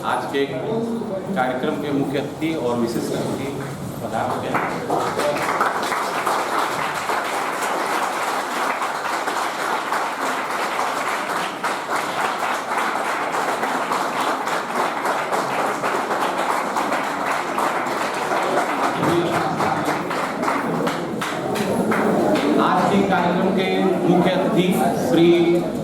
आज के कार्यक्रम के मुख्य अतिथि और विशिष्ट अतिथि पधार चुके हैं। आज के कार्यक्रम के मुख्य अतिथि श्री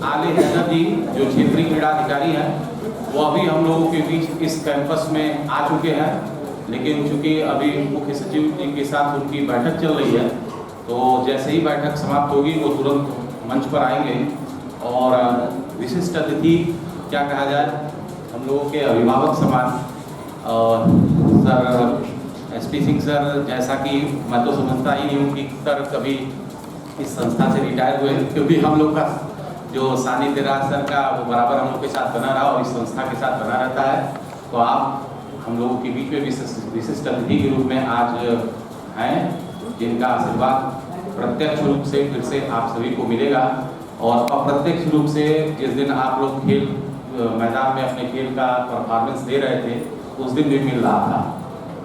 आले हैदर जी, जो क्षेत्रीय क्रीड़ा अधिकारी हैं, वो अभी हम लोगों के बीच इस कैंपस में आ चुके हैं। लेकिन चूंकि अभी मुख्य सचिव जी के साथ उनकी बैठक चल रही है, तो जैसे ही बैठक समाप्त होगी वो तुरंत मंच पर आएंगे। और विशिष्ट अतिथि क्या कहा जाए, हम लोगों के अभिभावक समान सर एसपी सिंह सर, जैसा कि मैं तो समझता ही नहीं हूँ कि सर कभी इस संस्था से रिटायर हुए, क्योंकि हम लोग का जो सानिध्य राज सर का वो बराबर हम लोग के साथ बना रहा और इस संस्था के साथ बना रहता है। तो आप हम लोगों के बीच में विशिष्ट अतिथि के रूप में आज हैं, जिनका आशीर्वाद प्रत्यक्ष रूप से फिर से आप सभी को मिलेगा और अप्रत्यक्ष रूप से जिस दिन आप लोग खेल मैदान में अपने खेल का परफॉर्मेंस दे रहे थे उस दिन भी मिल रहा था।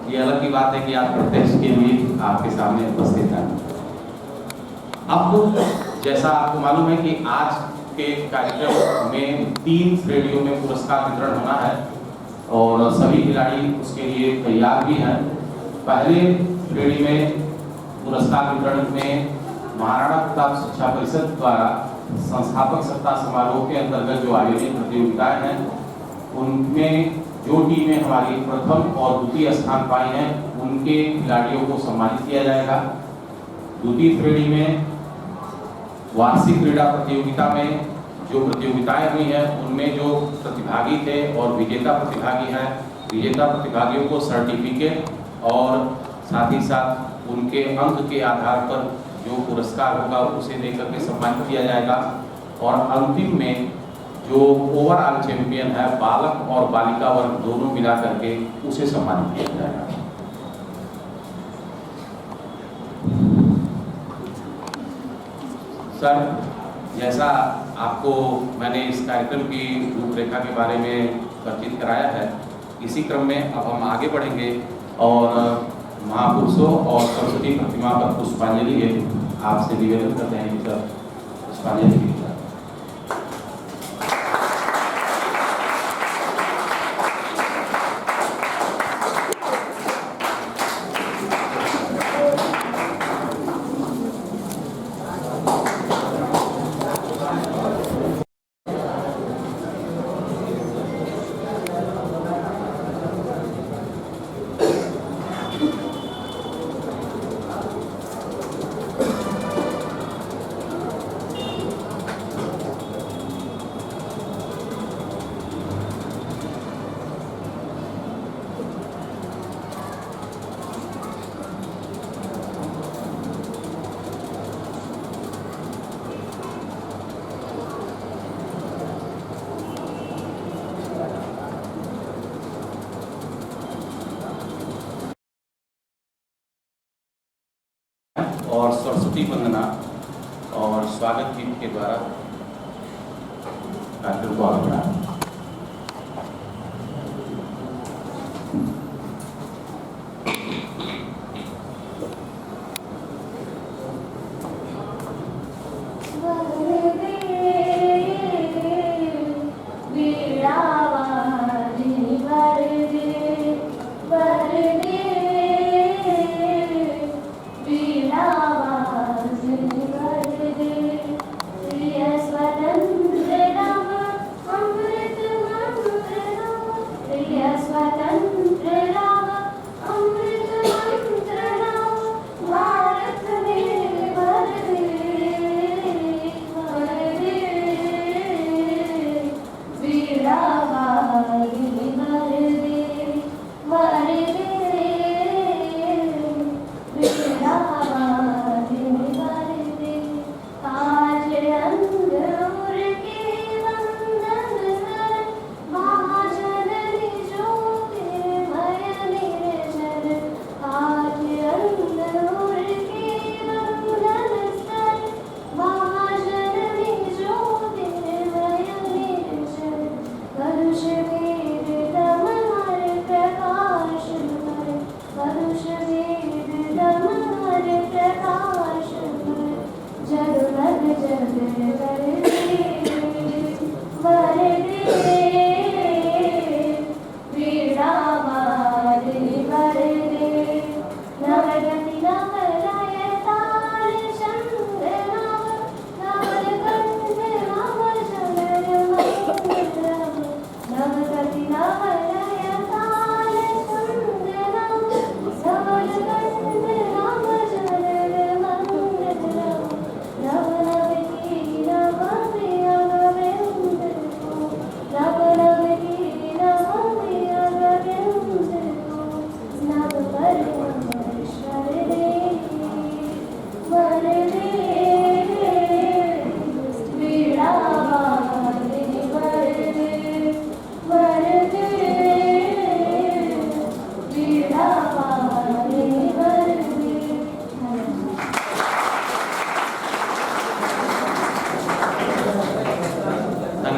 ये अलग की बात है कि आप प्रत्यक्ष के लिए आपके सामने उपस्थित हैं। अब जैसा आपको मालूम है कि आज के कार्यक्रम में 3 श्रेणियों में पुरस्कार वितरण होना है और सभी खिलाड़ी उसके लिए तैयार भी हैं। पहले श्रेणी में पुरस्कार वितरण में महाराणा प्रताप शिक्षा परिषद द्वारा संस्थापक सप्ताह समारोह के अंतर्गत जो आयोजित प्रतियोगिताएं हैं, उनमें जो टीमें हमारी प्रथम और द्वितीय स्थान पाई हैं उनके खिलाड़ियों को सम्मानित किया जाएगा। द्वितीय श्रेणी में वार्षिक क्रीड़ा प्रतियोगिता में जो प्रतियोगिताएं हुई हैं उनमें जो प्रतिभागी थे और विजेता प्रतिभागी हैं, विजेता प्रतिभागियों को सर्टिफिकेट और साथ ही साथ उनके अंक के आधार पर जो पुरस्कार होगा उसे देकर के सम्मानित किया जाएगा। और अंतिम में जो ओवरऑल चैंपियन है बालक और बालिका वर्ग दोनों मिला करके उसे सम्मानित किया जाएगा। सर, जैसा आपको मैंने इस कार्यक्रम की रूपरेखा के बारे में परिचित कराया है, इसी क्रम में अब हम आगे बढ़ेंगे और महापुरुषों और सरस्वती प्रतिमा पर पुष्पांजलि है। आपसे निवेदन करते हैं कि सर पुष्पांजलि कीजिए। और सरस्वती वंदना और स्वागत गीत के द्वारा कार्यक्रम को आगे बढ़ाएं। स्वतंत्र राम अमृत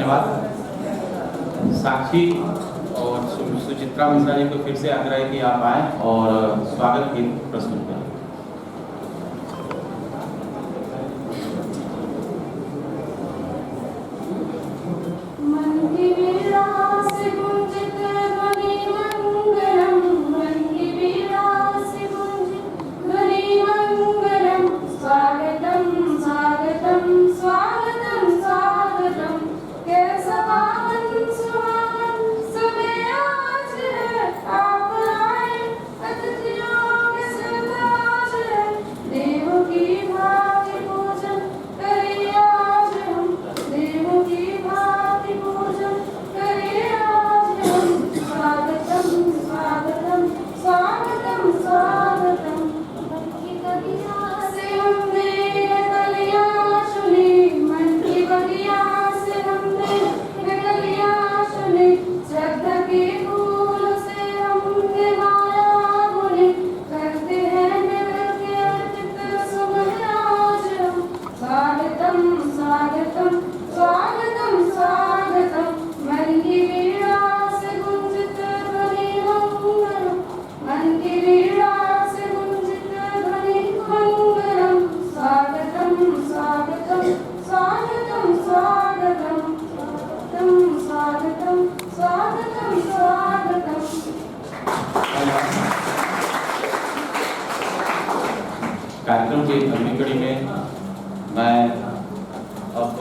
धन्यवाद। साक्षी और सुचित्रा मिश्रा जी को फिर से आग्रह है कि आप आए और स्वागत गीत प्रस्तुत करें। कार्यक्रम की अगली कड़ी में मैं अब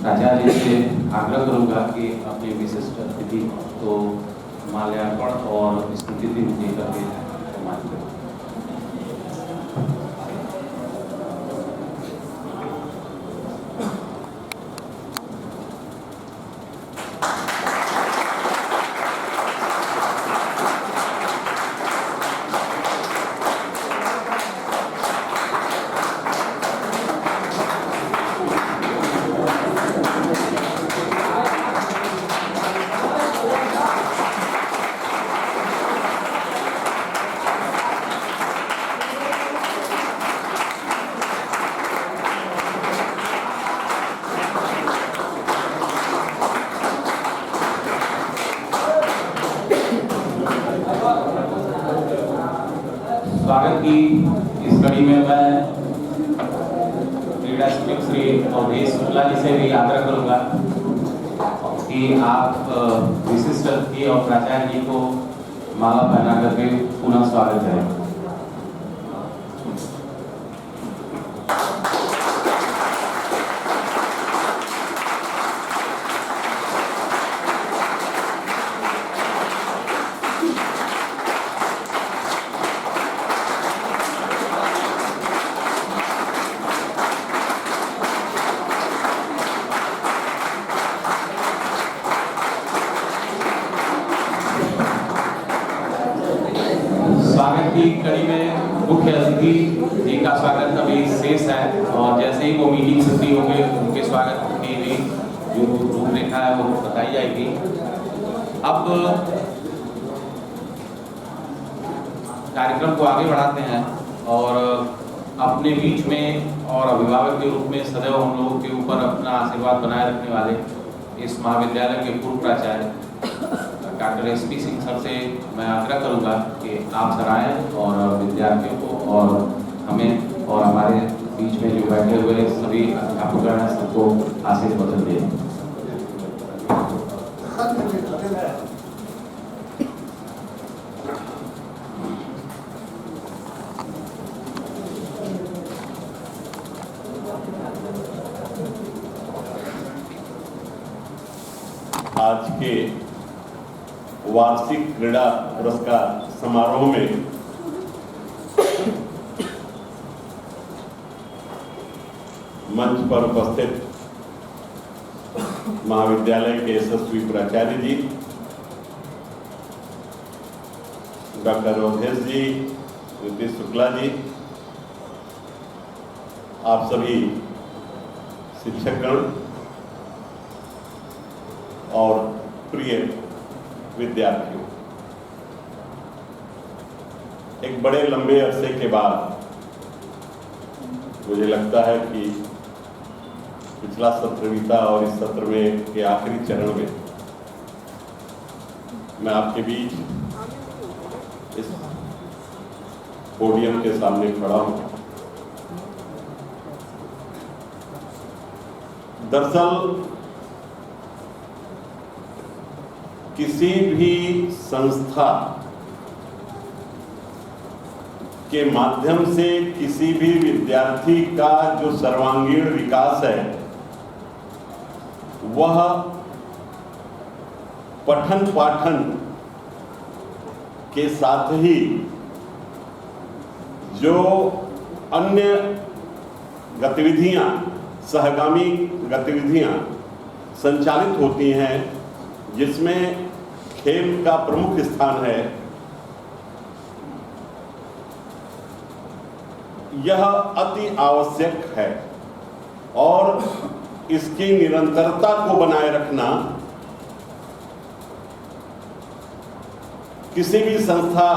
प्राचार्य से आग्रह करूंगा कि अपनी विशिष्ट अतिथि को माल्यार्पण और स्मृति दिन देकर के सम्मान करें। स्वागत की इस कड़ी में मैं क्रीड़ा शिक्षक श्री अवधेश शुक्ला जी से भी आग्रह करूंगा कि आप विशिष्ट अतिथि और प्राचार्य जी को माला पहना करके पुनः स्वागत करें। स्वागत की कड़ी में मुख्य अतिथि जी का स्वागत अभी शेष है और जैसे ही वो मीटिंग से फ्री होंगे उनके स्वागत की भी जो रूपरेखा है वो बताई जाएगी। अब कार्यक्रम को आगे बढ़ाते हैं और अपने बीच में और अभिभावक के रूप में सदैव हम लोगों के ऊपर अपना आशीर्वाद बनाए रखने वाले इस महाविद्यालय के पूर्व प्राचार्य डॉक्टर SP सिंह सर से मैं आग्रह करूंगा कि आप सर आएं और विद्यार्थियों को और हमें और हमारे बीच में जो बैठे हुए सभी अध्यापकगण हैं सबको आशीर्वाद दें। आज के वार्षिक क्रीड़ा पुरस्कार समारोह में मंच पर उपस्थित महाविद्यालय के यशस्वी प्राचार्य जी, डॉक्टर अवधेश जी, नीतीश शुक्ला जी, आप सभी शिक्षकगण और प्रिय विद्यार्थियों, एक बड़े लंबे अरसे के बाद मुझे लगता है कि पिछला सत्र बीता और इस सत्र में के आखिरी चरण में मैं आपके बीच इस पोडियम के सामने खड़ा हूं। दरअसल किसी भी संस्था के माध्यम से किसी भी विद्यार्थी का जो सर्वांगीण विकास है वह पठन पाठन के साथ ही जो अन्य गतिविधियां, सहगामी गतिविधियां संचालित होती हैं जिसमें खेल का प्रमुख स्थान है, यह अति आवश्यक है और इसकी निरंतरता को बनाए रखना किसी भी संस्था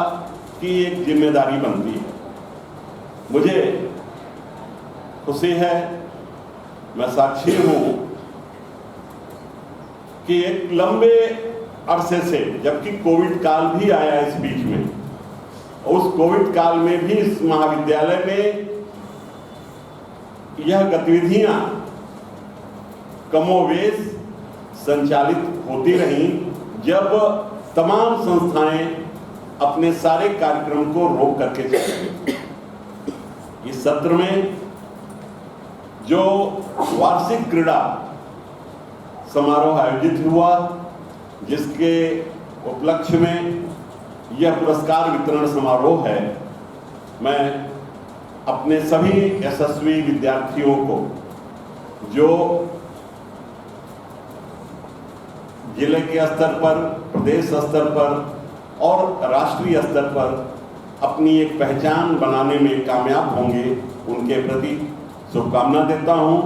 की एक जिम्मेदारी बनती है। मुझे खुशी है, मैं साक्षी हूं कि एक लंबे अरसे से, जबकि कोविड काल भी आया इस बीच में, उस कोविड काल में भी इस महाविद्यालय में यह गतिविधियां कमोवेश संचालित होती रहीं, जब तमाम संस्थाएं अपने सारे कार्यक्रम को रोक करके चली। इस सत्र में जो वार्षिक क्रीड़ा समारोह आयोजित हुआ, जिसके उपलक्ष्य में यह पुरस्कार वितरण समारोह है, मैं अपने सभी यशस्वी विद्यार्थियों को जो जिले के स्तर पर, प्रदेश स्तर पर और राष्ट्रीय स्तर पर अपनी एक पहचान बनाने में कामयाब होंगे, उनके प्रति शुभकामना देता हूं।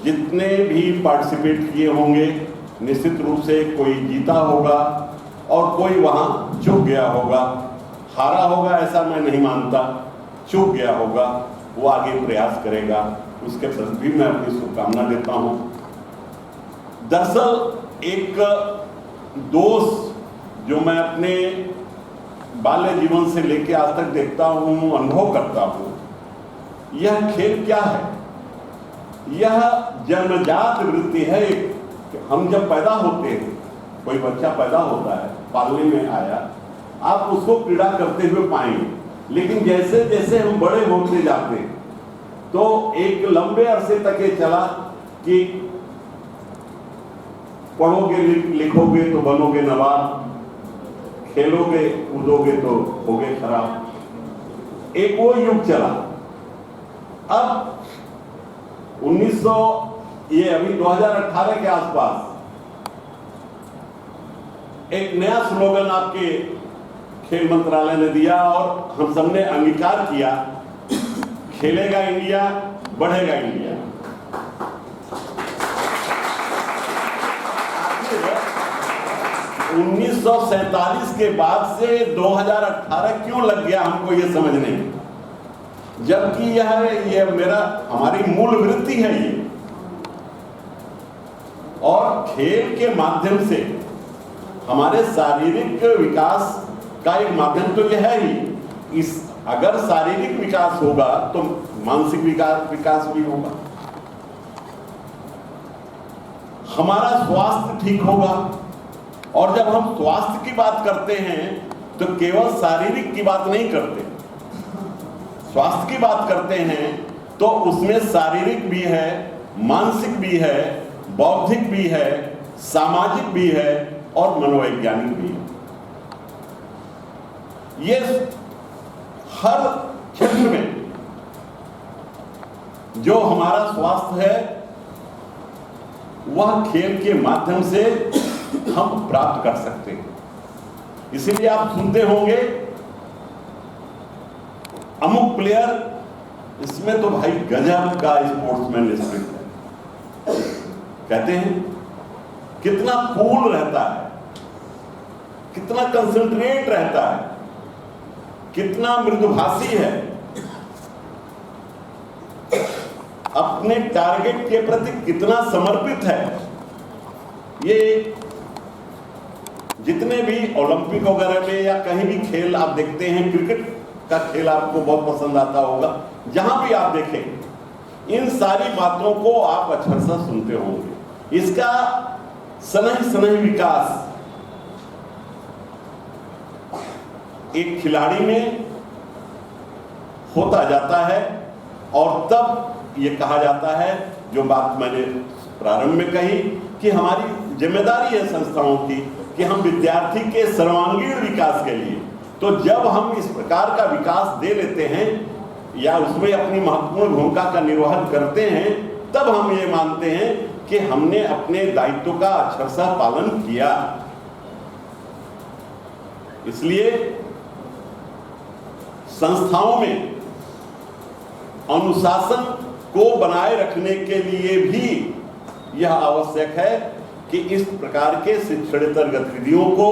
जितने भी पार्टिसिपेट किए होंगे, निश्चित रूप से कोई जीता होगा और कोई वहां चूक गया होगा, हारा होगा ऐसा मैं नहीं मानता, चूक गया होगा, वो आगे प्रयास करेगा, उसके प्रति भी मैं अपनी शुभकामना देता हूं। दरअसल एक दोष जो मैं अपने बाल्य जीवन से लेकर आज तक देखता हूं, अनुभव करता हूं, यह खेल क्या है? यह जन्मजात वृत्ति है। हम जब पैदा होते हैं, कोई बच्चा पैदा होता है, पालने में आया, आप उसको क्रीड़ा करते हुए पाएंगे, लेकिन जैसे जैसे हम बड़े होते जाते हैं तो एक लंबे अरसे तक ये चला कि पढ़ोगे लिखोगे तो बनोगे नवाब, खेलोगे कूदोगे तो होगे खराब। एक वो युग चला। अब 2018 के आसपास एक नया स्लोगन आपके खेल मंत्रालय ने दिया और हम सबने अंगीकार किया, खेलेगा इंडिया, बढ़ेगा इंडिया। 1947 के बाद से 2018 क्यों लग गया हमको ये समझ नहीं, जबकि यह हमारी मूल वृत्ति है ये। और खेल के माध्यम से हमारे शारीरिक विकास का एक माध्यम तो यह है ही। अगर शारीरिक विकास होगा तो मानसिक विकास भी होगा, हमारा स्वास्थ्य ठीक होगा। और जब हम स्वास्थ्य की बात करते हैं तो केवल शारीरिक की बात नहीं करते, स्वास्थ्य की बात करते हैं तो उसमें शारीरिक भी है, मानसिक भी है, बौद्धिक भी है, सामाजिक भी है और मनोवैज्ञानिक भी है। ये हर क्षेत्र में जो हमारा स्वास्थ्य है वह खेल के माध्यम से हम प्राप्त कर सकते हैं। इसीलिए आप सुनते होंगे अमुक प्लेयर, इसमें तो भाई गजब का स्पोर्ट्समैन स्पिरिट है, कहते हैं। कितना कूल रहता है, कितना कंसंट्रेट रहता है, कितना मृदुभाषी है। अपने टारगेट के प्रति कितना समर्पित है। ये जितने भी ओलंपिक वगैरह में या कहीं भी खेल आप देखते हैं, क्रिकेट का खेल आपको बहुत पसंद आता होगा, जहां भी आप देखें इन सारी बातों को आप अक्षरशः सुनते होंगे। इसका सनही विकास एक खिलाड़ी में होता जाता है और तब ये कहा जाता है, जो बात मैंने प्रारंभ में कही, कि हमारी जिम्मेदारी है संस्थाओं की कि हम विद्यार्थी के सर्वांगीण विकास के लिए, तो जब हम इस प्रकार का विकास दे लेते हैं या उसमें अपनी महत्वपूर्ण भूमिका का निर्वहन करते हैं, तब हम ये मानते हैं कि हमने अपने दायित्व का अक्षरशः पालन किया। इसलिए संस्थाओं में अनुशासन को बनाए रखने के लिए भी यह आवश्यक है कि इस प्रकार के शिक्षणेतर गतिविधियों को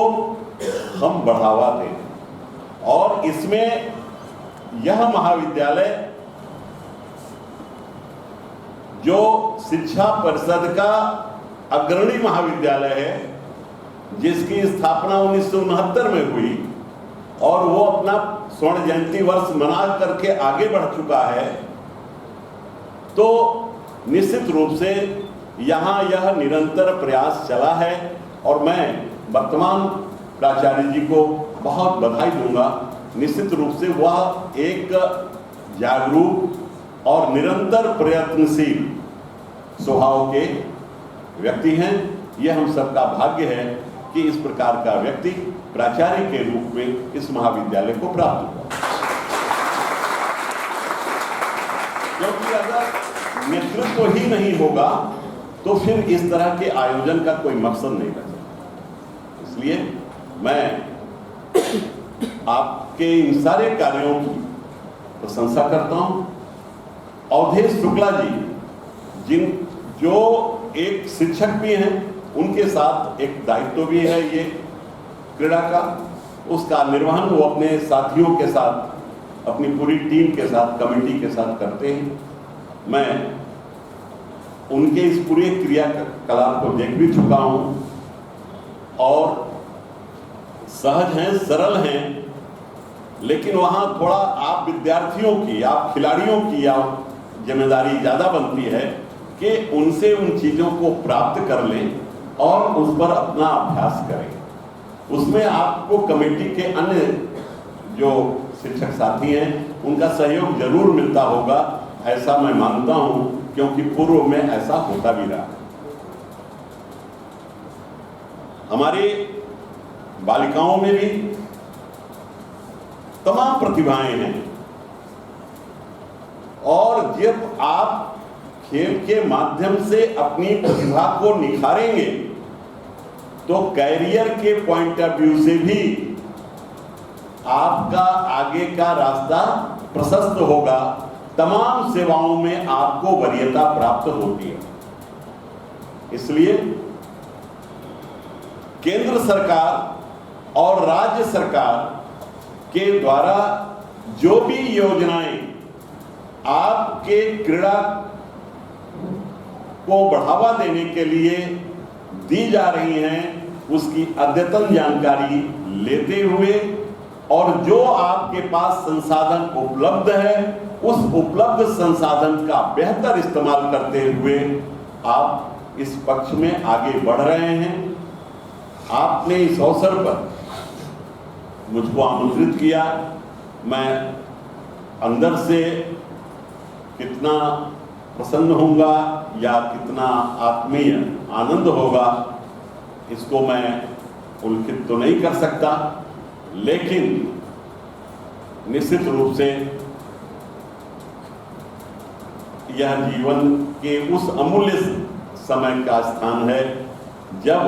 हम बढ़ावा दें। और इसमें यह महाविद्यालय जो शिक्षा परिषद का अग्रणी महाविद्यालय है, जिसकी स्थापना 1969 में हुई और वो अपना स्वर्ण जयंती वर्ष मना करके आगे बढ़ चुका है, तो निश्चित रूप से यहाँ यह निरंतर प्रयास चला है और मैं वर्तमान प्राचार्य जी को बहुत बधाई दूंगा। निश्चित रूप से वह एक जागरूक और निरंतर प्रयत्नशील स्वभाव के व्यक्ति हैं। यह हम सबका भाग्य है कि इस प्रकार का व्यक्ति प्राचार्य के रूप में इस महाविद्यालय को प्राप्त हुआ, क्योंकि अगर नेतृत्व ही नहीं होगा तो फिर इस तरह के आयोजन का कोई मकसद नहीं रह सकता। इसलिए मैं आपके इन सारे कार्यों की प्रशंसा करता हूं। अवधेश शुक्ला जी जो एक शिक्षक भी हैं, उनके साथ एक दायित्व भी है ये क्रीड़ा का, उसका निर्वहन वो अपने साथियों के साथ, अपनी पूरी टीम के साथ, कमेटी के साथ करते हैं। मैं उनके इस पूरे क्रियाकलाप को देख भी चुका हूं और सहज हैं, सरल हैं, लेकिन वहां थोड़ा आप विद्यार्थियों की, आप खिलाड़ियों की या जिम्मेदारी ज्यादा बनती है कि उनसे उन चीजों को प्राप्त कर लें और उस पर अपना अभ्यास करें। उसमें आपको कमेटी के अन्य जो शिक्षक साथी हैं उनका सहयोग जरूर मिलता होगा, ऐसा मैं मानता हूं, क्योंकि पूर्व में ऐसा होता भी रहा। हमारे बालिकाओं में भी तमाम प्रतिभाएं हैं और जब आप खेल के माध्यम से अपनी प्रतिभा को निखारेंगे तो कैरियर के पॉइंट ऑफ व्यू से भी आपका आगे का रास्ता प्रशस्त होगा। तमाम सेवाओं में आपको वरीयता प्राप्त होती है। इसलिए केंद्र सरकार और राज्य सरकार के द्वारा जो भी योजनाएं आपके क्रीड़ा को बढ़ावा देने के लिए दी जा रही हैं, उसकी अद्यतन जानकारी लेते हुए और जो आपके पास संसाधन उपलब्ध है, उस उपलब्ध संसाधन का बेहतर इस्तेमाल करते हुए आप इस पक्ष में आगे बढ़ रहे हैं। आपने इस अवसर पर मुझको आमंत्रित किया, मैं अंदर से कितना प्रसन्न होऊंगा या कितना आत्मीय आनंद होगा, इसको मैं उल्लेखित तो नहीं कर सकता, लेकिन निश्चित रूप से यह जीवन के उस अमूल्य समय का स्थान है जब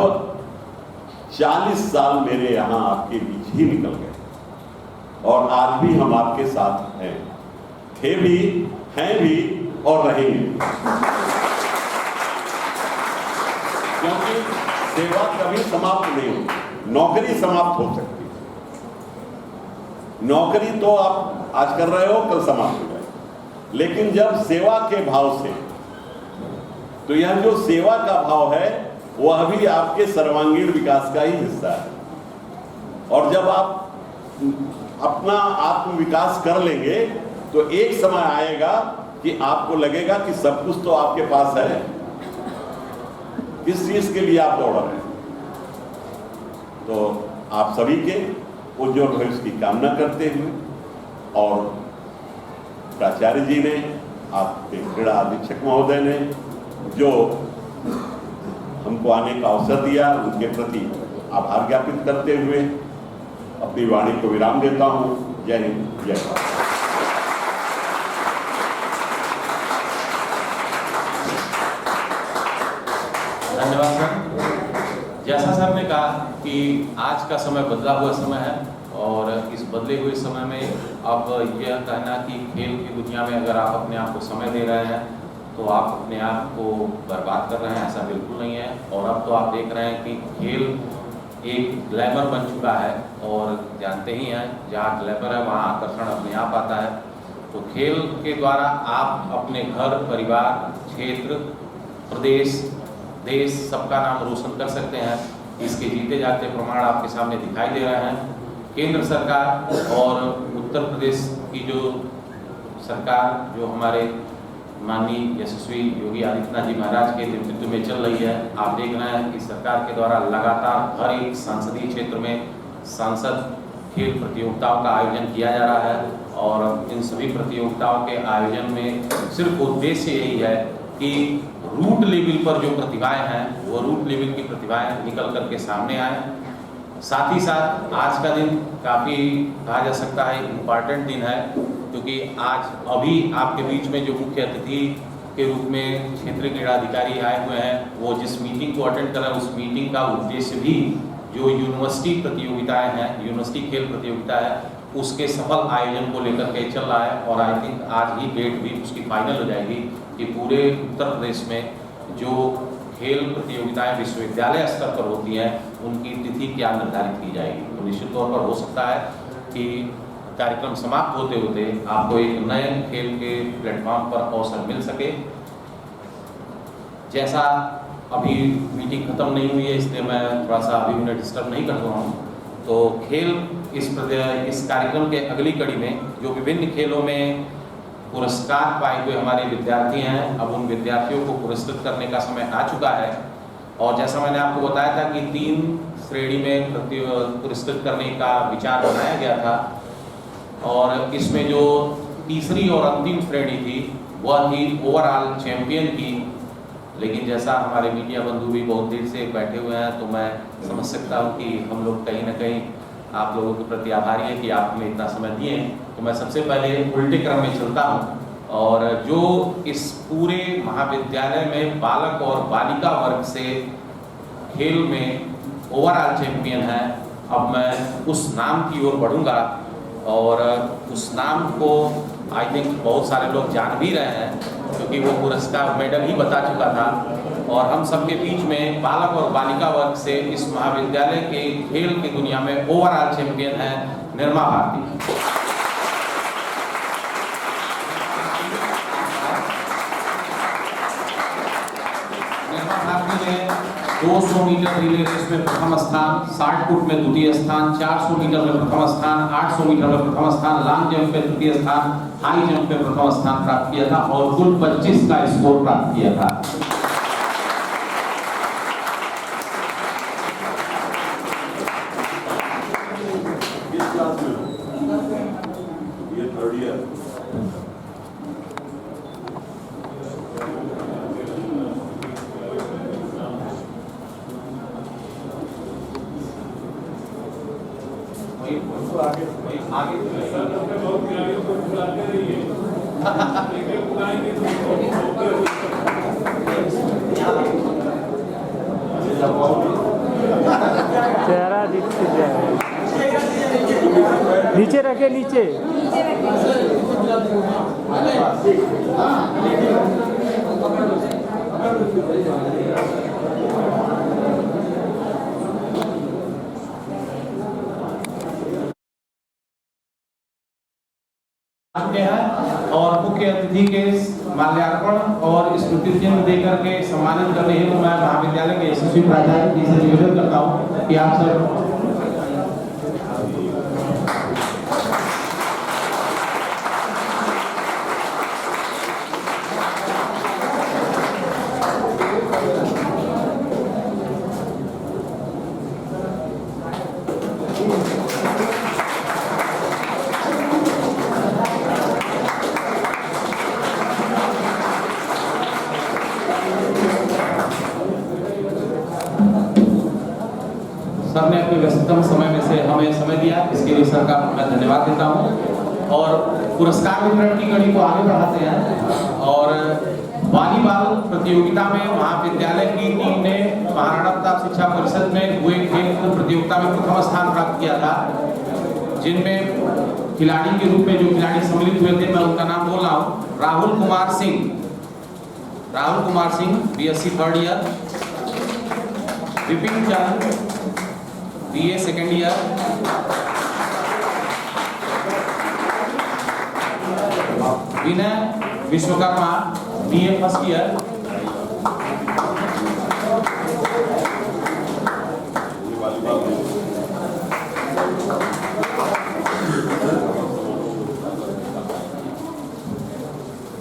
40 साल मेरे यहाँ आपके बीच ही निकल गए और आज भी हम आपके साथ हैं, थे भी, हैं भी और रहेंगे। क्योंकि सेवा कभी समाप्त नहीं होती, नौकरी समाप्त हो सकती है। नौकरी तो आप आज कर रहे हो, कल समाप्त हो जाए, लेकिन जब सेवा के भाव से तो यह जो सेवा का भाव है वह भी आपके सर्वांगीण विकास का ही हिस्सा है। और जब आप अपना आत्म विकास कर लेंगे तो एक समय आएगा कि आपको लगेगा कि सब कुछ तो आपके पास है, किस चीज के लिए आप दौड़ रहे हैं। तो आप सभी के उज्ज्वल भविष्य की कामना करते हुए, और प्राचार्य जी ने, आपके क्रीड़ा अधीक्षक महोदय ने जो हमको आने का अवसर दिया, उनके प्रति आभार ज्ञापित करते हुए अपनी वाणी को विराम देता हूं। जय हिंद, जय भारत। धन्यवाद सर। जैसा सर ने कहा कि आज का समय बदला हुआ समय है, और इस बदले हुए समय में अब यह कहना कि खेल की दुनिया में अगर आप अपने आप को समय दे रहे हैं तो आप अपने आप को बर्बाद कर रहे हैं, ऐसा बिल्कुल नहीं है। और अब तो आप देख रहे हैं कि खेल एक ग्लैमर बन चुका है, और जानते ही हैं जहाँ ग्लैमर है वहाँ आकर्षण अपने आप आता है। तो खेल के द्वारा आप अपने घर, परिवार, क्षेत्र, प्रदेश, देश सबका नाम रोशन कर सकते हैं। इसके जीते जाते प्रमाण आपके सामने दिखाई दे रहे हैं। केंद्र सरकार और उत्तर प्रदेश की जो सरकार, जो हमारे माननीय यशस्वी योगी आदित्यनाथ जी महाराज के नेतृत्व में चल रही है, आप देख रहे हैं कि सरकार के द्वारा लगातार हर एक संसदीय क्षेत्र में सांसद खेल प्रतियोगिताओं का आयोजन किया जा रहा है। और इन सभी प्रतियोगिताओं के आयोजन में सिर्फ उद्देश्य यही है कि रूट लेवल पर जो प्रतिभाएं हैं वो रूट लेवल की प्रतिभाएं निकल करके सामने आए। साथ ही साथ आज का दिन काफ़ी कहा जा सकता है इम्पॉर्टेंट दिन है, क्योंकि आज अभी आपके बीच में जो मुख्य अतिथि के रूप में क्षेत्रीय क्रीड़ा अधिकारी आए हुए हैं, वो जिस मीटिंग को अटेंड कर रहे हैं उस मीटिंग का उद्देश्य भी जो यूनिवर्सिटी प्रतियोगिताएं हैं, यूनिवर्सिटी खेल प्रतियोगिता है, उसके सफल आयोजन को लेकर के चल रहा है। और आई थिंक आज ही डेट भी उसकी फाइनल हो जाएगी कि पूरे उत्तर प्रदेश में जो खेल प्रतियोगिताएं विश्वविद्यालय स्तर पर होती हैं उनकी तिथि क्या निर्धारित की जाएगी। तो निश्चित तौर पर हो सकता है कि कार्यक्रम समाप्त होते होते आपको एक नए खेल के प्लेटफॉर्म पर अवसर मिल सके। जैसा अभी मीटिंग खत्म नहीं हुई है, इसलिए मैं थोड़ा सा अभी उन्हें डिस्टर्ब नहीं कर रहा हूँ। तो खेल इस कार्यक्रम के अगली कड़ी में जो विभिन्न खेलों में पुरस्कार पाए हुए हमारे विद्यार्थी हैं, अब उन विद्यार्थियों को पुरस्कृत करने का समय आ चुका है। और जैसा मैंने आपको बताया था कि 3 श्रेणी में पुरस्कृत करने का विचार बनाया गया था, और इसमें जो तीसरी और अंतिम श्रेणी थी वह थी ओवरऑल चैंपियन की। लेकिन जैसा हमारे मीडिया बंधु भी बहुत देर से बैठे हुए हैं, तो मैं समझ सकता हूँ कि हम लोग कहीं ना कहीं आप लोगों के प्रति आभारी हैं कि आप हमें इतना समय दिए। तो मैं सबसे पहले उल्टे क्रम में चलता हूँ, और जो इस पूरे महाविद्यालय में बालक और बालिका वर्ग से खेल में ओवरऑल चैंपियन है, अब मैं उस नाम की ओर बढ़ूँगा। और उस नाम को आई थिंक बहुत सारे लोग जान भी रहे हैं, क्योंकि वो पुरस्कार मेडल ही बता चुका था। और हम सबके बीच में बालक और बालिका वर्ग से इस महाविद्यालय के खेल की दुनिया में ओवरऑल चैंपियन है निर्मा भारती। निर्मा भारती ने 200 मीटर रिले रेस में प्रथम स्थान, 60 फुट में द्वितीय स्थान, 400 मीटर में प्रथम स्थान, 800 मीटर में प्रथम स्थान, लॉन्ग जंप में तृतीय स्थान, हाई जंप में प्रथम स्थान प्राप्त किया था और कुल 25 का स्कोर प्राप्त किया था। चेहरा दिख जाए, नीचे रखे, नीचे के हैं और मुख्य अतिथि के माल्यार्पण और स्मृति चिन्ह देकर के सम्मानित करने हेतु मैं महाविद्यालय के यशस्वी प्राचार्य जी से निवेदन करता हूँ कि आप सब सर ने अपने व्यस्ततम समय में से हमें समय दिया, इसके लिए सर का मैं धन्यवाद देता हूं। और पुरस्कार वितरण की कड़ी को आगे बढ़ाते हैं और वॉलीबॉल प्रतियोगिता में महाविद्यालय की टीम ने महाराणा प्रताप शिक्षा परिषद में हुए खेल प्रतियोगिता में प्रथम स्थान प्राप्त किया था, जिनमें खिलाड़ी के रूप में जो खिलाड़ी सम्मिलित हुए थे मैं उनका नाम बोल रहा हूँ। Rahul Kumar Singh BSc third year, Vipin Chand BA second year, Vinay Vishwakarma BA first year,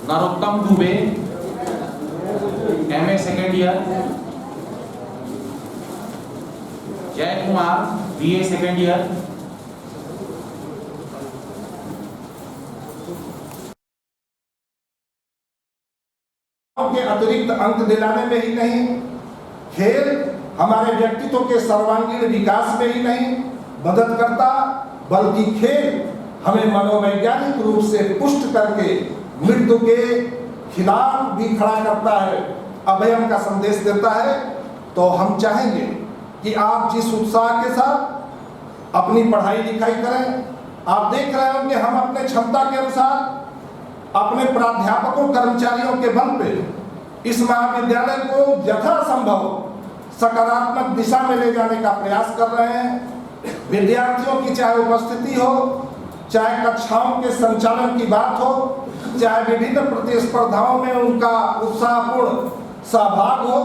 Narottam Dubey MA second year, Jay Kumar BA second year, के अतिरिक्त अंक दिलाने में ही नहीं, खेल हमारे व्यक्तित्व के सर्वांगीण विकास में ही नहीं मदद करता, बल्कि खेल हमें मनोवैज्ञानिक रूप से पुष्ट करके मृत्यु के खिलाफ भी खड़ा करता है, अभयम का संदेश देता है। तो हम चाहेंगे कि आप जिस उत्साह के साथ अपनी पढ़ाई लिखाई करें, आप देख रहे होंगे हम अपने क्षमता के अनुसार अपने प्राध्यापकों कर्मचारियों के बल पे इस महाविद्यालय को यथासंभव सकारात्मक दिशा में ले जाने का प्रयास कर रहे हैं। विद्यार्थियों की चाहे उपस्थिति हो, चाहे कक्षाओं के संचालन की बात हो, चाहे विभिन्न प्रतिस्पर्धाओं में उनका उत्साहपूर्ण सहभाग हो,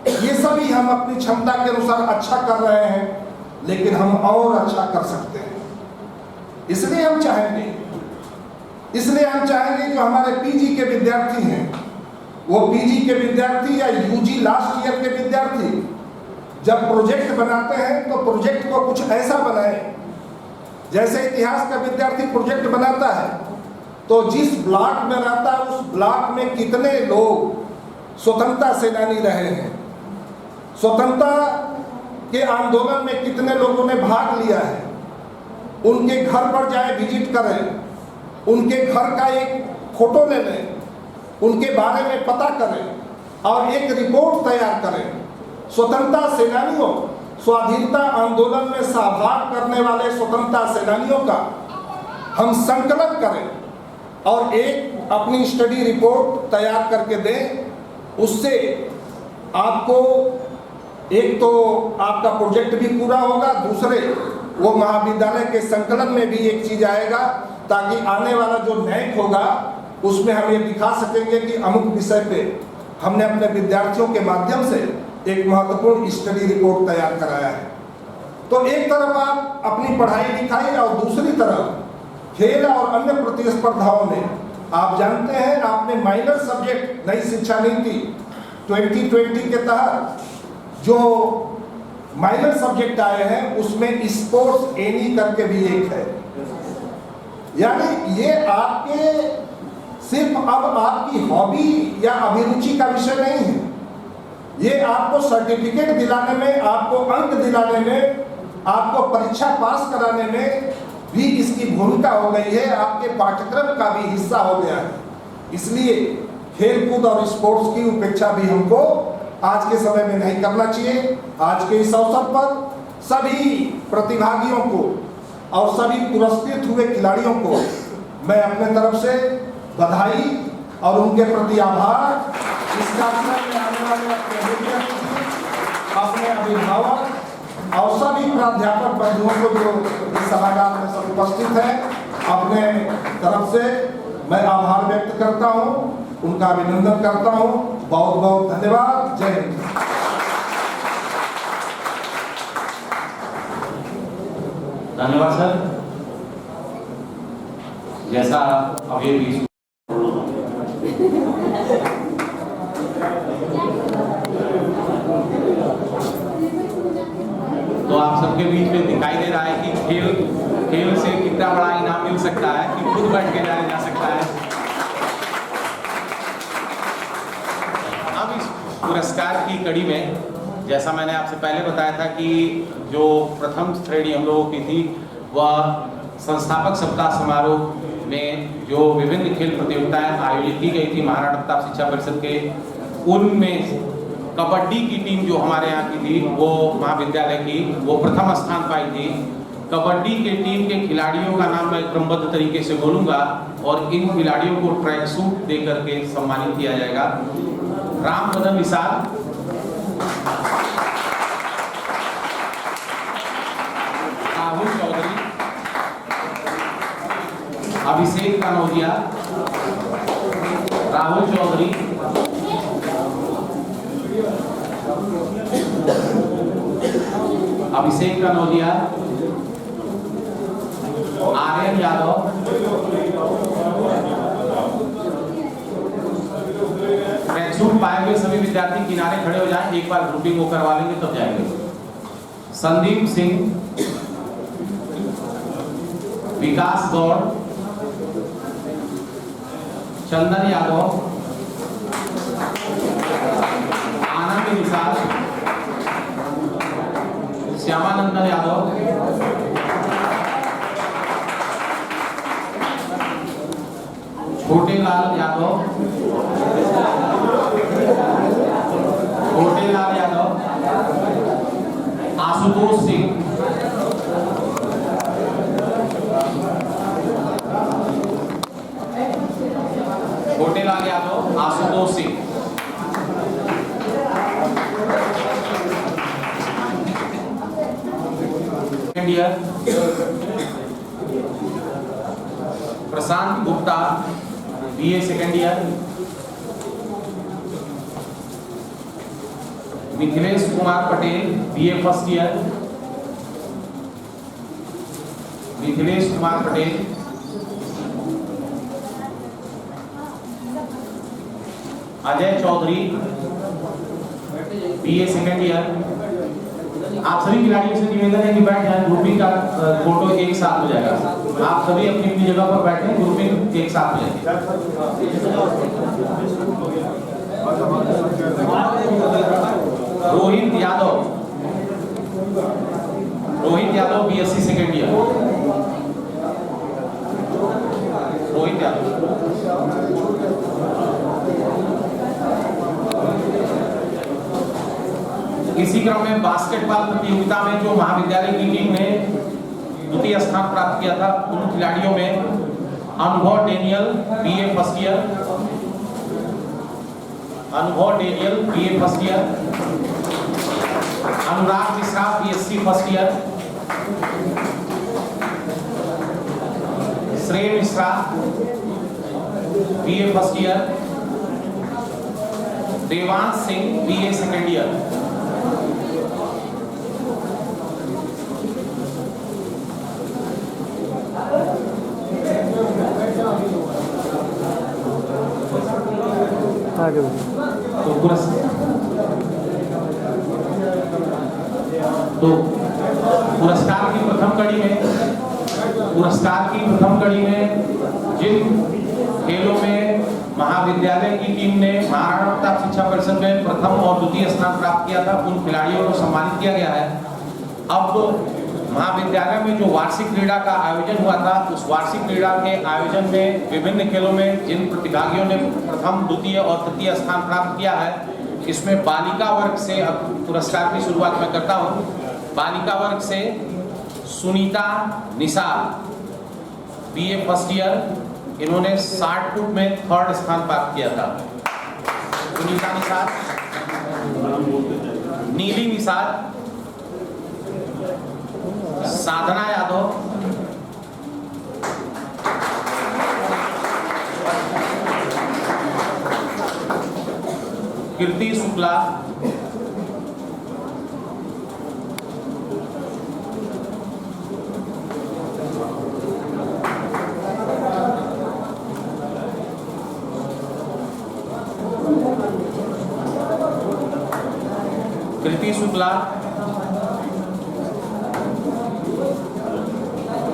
ये सभी हम अपनी क्षमता के अनुसार अच्छा कर रहे हैं, लेकिन हम और अच्छा कर सकते हैं। इसलिए हम चाहेंगे जो हमारे पीजी के विद्यार्थी हैं, वो पीजी के विद्यार्थी या यूजी लास्ट ईयर के विद्यार्थी जब प्रोजेक्ट बनाते हैं तो प्रोजेक्ट को कुछ ऐसा बनाए, जैसे इतिहास का विद्यार्थी प्रोजेक्ट बनाता है तो जिस ब्लॉक में रहता है उस ब्लॉक में कितने लोग स्वतंत्रता सेनानी रहे हैं, स्वतंत्रता के आंदोलन में कितने लोगों ने भाग लिया है, उनके घर पर जाए विजिट करें, उनके घर का एक फोटो ले लें, उनके बारे में पता करें और एक रिपोर्ट तैयार करें। स्वतंत्रता सेनानियों, स्वाधीनता आंदोलन में सहभाग करने वाले स्वतंत्रता सेनानियों का हम संकलन करें और एक अपनी स्टडी रिपोर्ट तैयार करके दें। उससे आपको एक तो आपका प्रोजेक्ट भी पूरा होगा, दूसरे वो महाविद्यालय के संकलन में भी एक चीज आएगा, ताकि आने वाला जो नैक होगा उसमें हम ये दिखा सकेंगे कि अमुक विषय पे हमने अपने विद्यार्थियों के माध्यम से एक महत्वपूर्ण स्टडी रिपोर्ट तैयार कराया है। तो एक तरफ आप अपनी पढ़ाई लिखाई और दूसरी तरफ खेल और अन्य प्रतिस्पर्धाओं में आप जानते हैं, आपने माइनर सब्जेक्ट नई शिक्षा नीति 2020 के तहत जो माइनर सब्जेक्ट आए हैं उसमें स्पोर्ट्स एनी करके भी एक है। यानी ये आपके सिर्फ अब आपकी हॉबी या अभिरुचि का विषय नहीं है, ये आपको सर्टिफिकेट दिलाने में, आपको अंक दिलाने में, आपको परीक्षा पास कराने में भी इसकी भूमिका हो गई है, आपके पाठ्यक्रम का भी हिस्सा हो गया है। इसलिए खेलकूद और स्पोर्ट्स की उपेक्षा भी हमको आज के समय में नहीं करना चाहिए। आज के इस अवसर पर सभी प्रतिभागियों को और सभी पुरस्कृत हुए खिलाड़ियों को मैं अपने तरफ से बधाई और उनके प्रति आभार, इस कार्यक्रम में आने वाले अपने अभिभावक और सभी प्राध्यापक बंधुओं को जो इस सभागार में सब उपस्थित है, अपने तरफ से मैं आभार व्यक्त करता हूं, उनका अभिनंदन करता हूं। बहुत बहुत धन्यवाद। जय हिंद। धन्यवाद सर। जैसा अभी भी तो आप सबके बीच में दिखाई दे रहा है कि खेल से कितना बड़ा इनाम मिल सकता है कि खुद बैठ के जाया जा सकता है। अब इस पुरस्कार की कड़ी में, जैसा मैंने आपसे पहले बताया था कि जो प्रथम श्रेणी हम लोगों की थी वह संस्थापक सप्ताह समारोह में जो विभिन्न खेल प्रतियोगिताएं आयोजित की गई थी महाराणा प्रताप शिक्षा परिषद के, उनमें कबड्डी की टीम जो हमारे यहाँ की थी, वो महाविद्यालय की, वो प्रथम स्थान पाई थी। कबड्डी के टीम के खिलाड़ियों का नाम मैं क्रमबद्ध तरीके से बोलूंगा और इन खिलाड़ियों को ट्रैक सूट दे करके सम्मानित किया जाएगा। राम बदन निषाद, राहुल चौधरी, अभिषेक कनौजिया, राहुल चौधरी, अभिषेक कनौजिया, आर्यन यादव, ट्रैकसूट पाए हुए सभी विद्यार्थी किनारे खड़े हो जाएं, एक बार ग्रुपिंग वो करवा लेंगे तब जाएंगे। Sandeep Singh, Vikas Gaur, Chandan Yadav, Anand Nishad, Shyamanandan Yadav, Chhotelal Yadav, Ashutosh Singh, Chhotelal Yadav, Ashutosh Singh. Prashant Gupta, BA second year. Mithilesh Kumar Patel, BA first year. Mithilesh Kumar Patel. Ajay Chaudhary, BA second year. आप सभी खिलाड़ियों से निवेदन है कि बैठ जाएं, ग्रुपिंग का फोटो एक साथ हो जाएगा। आप सभी अपनी अपनी जगह पर बैठे, ग्रुपिंग एक साथ हो जाएगी। Rohit Yadav, BSc second year. Rohit Yadav. इसी क्रम में बास्केटबॉल प्रतियोगिता में जो महाविद्यालय की टीम ने द्वितीय स्थान प्राप्त किया था, उन खिलाड़ियों में अनुभव डेनियल, बीए फर्स्ट ईयर। अनुभव डेनियल, बीए फर्स्ट ईयर। अनुराग मिश्रा, बीएससी फर्स्ट ईयर। श्रेय Mishra, BA first year. Devansh Singh, BA second year. आगे तो पुरस्कार की प्रथम कड़ी में जिन खेलों में महाविद्यालय की टीम ने महाराणा प्रताप शिक्षा परिषद में प्रथम और द्वितीय स्थान प्राप्त किया था, उन खिलाड़ियों को सम्मानित किया गया है। अब महाविद्यालय में जो वार्षिक क्रीड़ा का आयोजन हुआ था, उस वार्षिक क्रीड़ा के आयोजन में विभिन्न खेलों में जिन प्रतिभागियों ने प्रथम, द्वितीय और तृतीय स्थान प्राप्त किया है, इसमें बालिका वर्ग से अब पुरस्कार की शुरुआत मैं करता हूं। बालिका वर्ग से Sunita Nishad, BA first year. इन्होंने 60 फुट में थर्ड स्थान प्राप्त किया था। Sunita Nishad. Neeli Nishad, Sadhana Yadav, Kirti Shukla,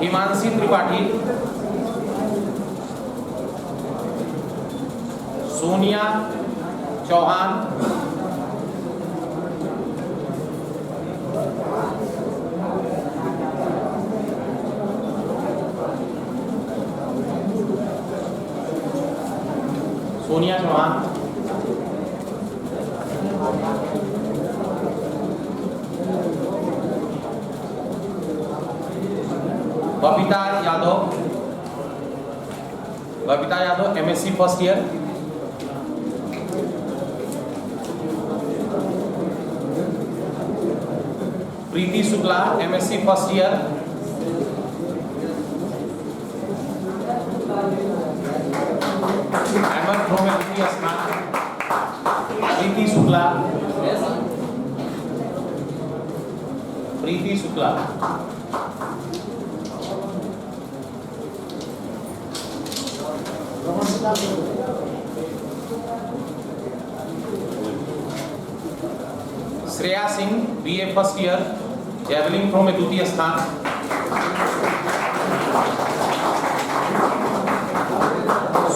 Himanshi Tripathi, Sonia Chauhan, Sonia Chauhan, Babita Yadav MSc first year, Preeti Shukla MSc first year, अहमद थ्रो में द्वितीय स्थान, Preeti Shukla, Preeti Shukla, Shreya Singh BA first year, javelin throw में द्वितीय स्थान,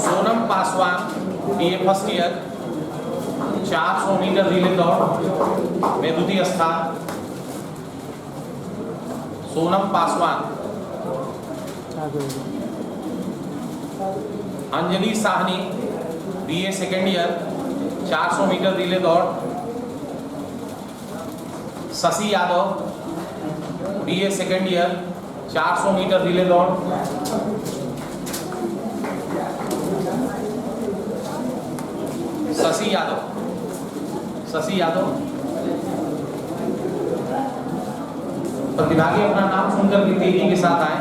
Sonam Paswan BA first year, 400 metre relay दौड़ में द्वितीय स्थान, Sonam Paswan. Anjali Sahni BA second year, 400 metre relay दौड़, Shashi Yadav BA second year, 400 metre relay दौड़, शशि यादव प्रतिभागी अपना नाम सुनकर के तेजी के साथ आए।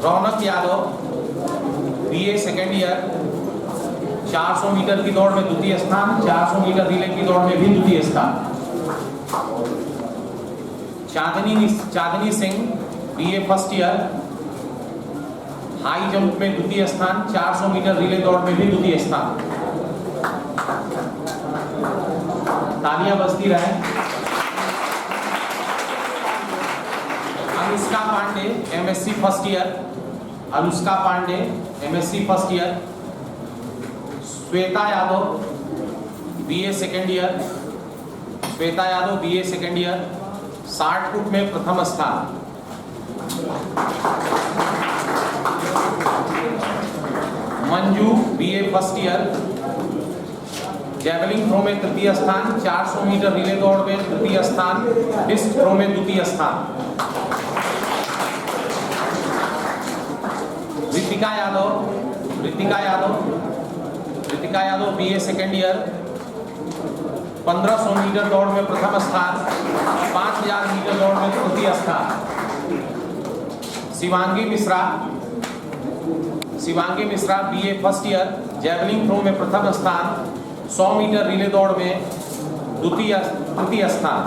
Raunak Yadav BA second year, 400 metre की दौड़ में द्वितीय स्थान, 400 मीटर रिले की दौड़ में भी द्वितीय स्थान। Chandni Singh BA first year, high jump में द्वितीय स्थान, 400 मीटर रिले दौड़ में भी द्वितीय स्थान। तालियां बजती रहे। Anushka Pandey MSc first year, Anushka Pandey MSc first year, Shweta Yadav BA second year, Shweta Yadav BA second year, 60 foot में प्रथम स्थान। Manju BA first year, javelin throw में तृतीय स्थान, 400 मीटर रिले दौड़ में तृतीय स्थान, डिस्क थ्रो में द्वितीय स्थान। Ritika Yadav BA second year, 1500 metre दौड़ में प्रथम स्थान, 5000 मीटर दौड़ में तृतीय स्थान। Shivangi Mishra BA first year, javelin throw में प्रथम स्थान, 100 मीटर रिले दौड़ में तृतीय स्थान।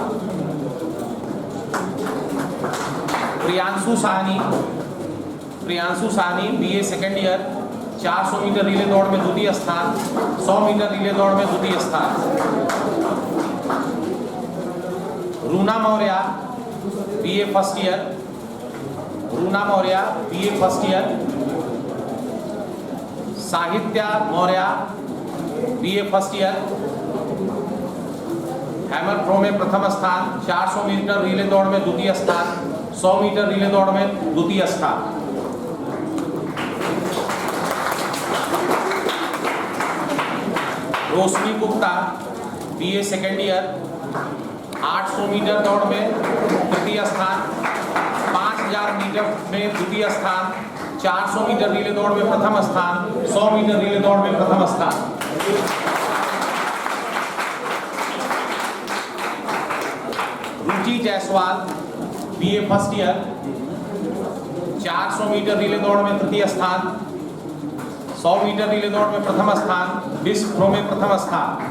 Priyanshu Sahni BA second year, 400 metre relay दौड़ में द्वितीय स्थान, 100 मीटर रिले दौड़ में द्वितीय स्थान। Runa Maurya BA first year, Sahitya Maurya BA first year, hammer throw में प्रथम स्थान, 400 मीटर रिले दौड़ में द्वितीय स्थान, 100 मीटर रिले दौड़ में द्वितीय स्थान। Roshni Gupta BA second year, 800 metre दौड़ में तृतीय स्थान, 5000 मीटर में द्वितीय स्थान, 400 मीटर रिले दौड़ में प्रथम स्थान, 100 मीटर रिले दौड़ में प्रथम स्थान। Ruchi Jaiswal BA first year, 400 metre relay दौड़ में तृतीय स्थान, 100 मीटर रिले दौड़ में प्रथम स्थान, डिस्क थ्रो में प्रथम स्थान।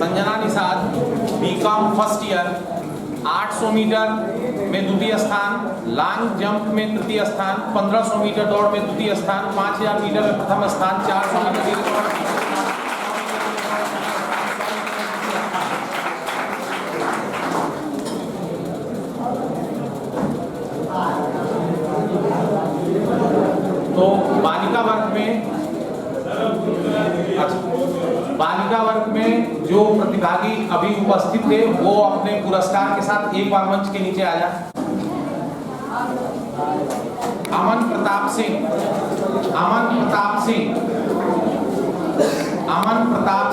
Sanjana Nishad B Com first year 800 metre में द्वितीय स्थान, लॉन्ग जंप में तृतीय स्थान, 1500 मीटर दौड़ में द्वितीय स्थान, 5000 मीटर में प्रथम स्थान, 400 मीटर की दौड़। तो बालिका वर्ग में जो प्रतिभागी अभी उपस्थित थे वो अपने पुरस्कार के साथ एक बार मंच के नीचे आ जाए। Aman Pratap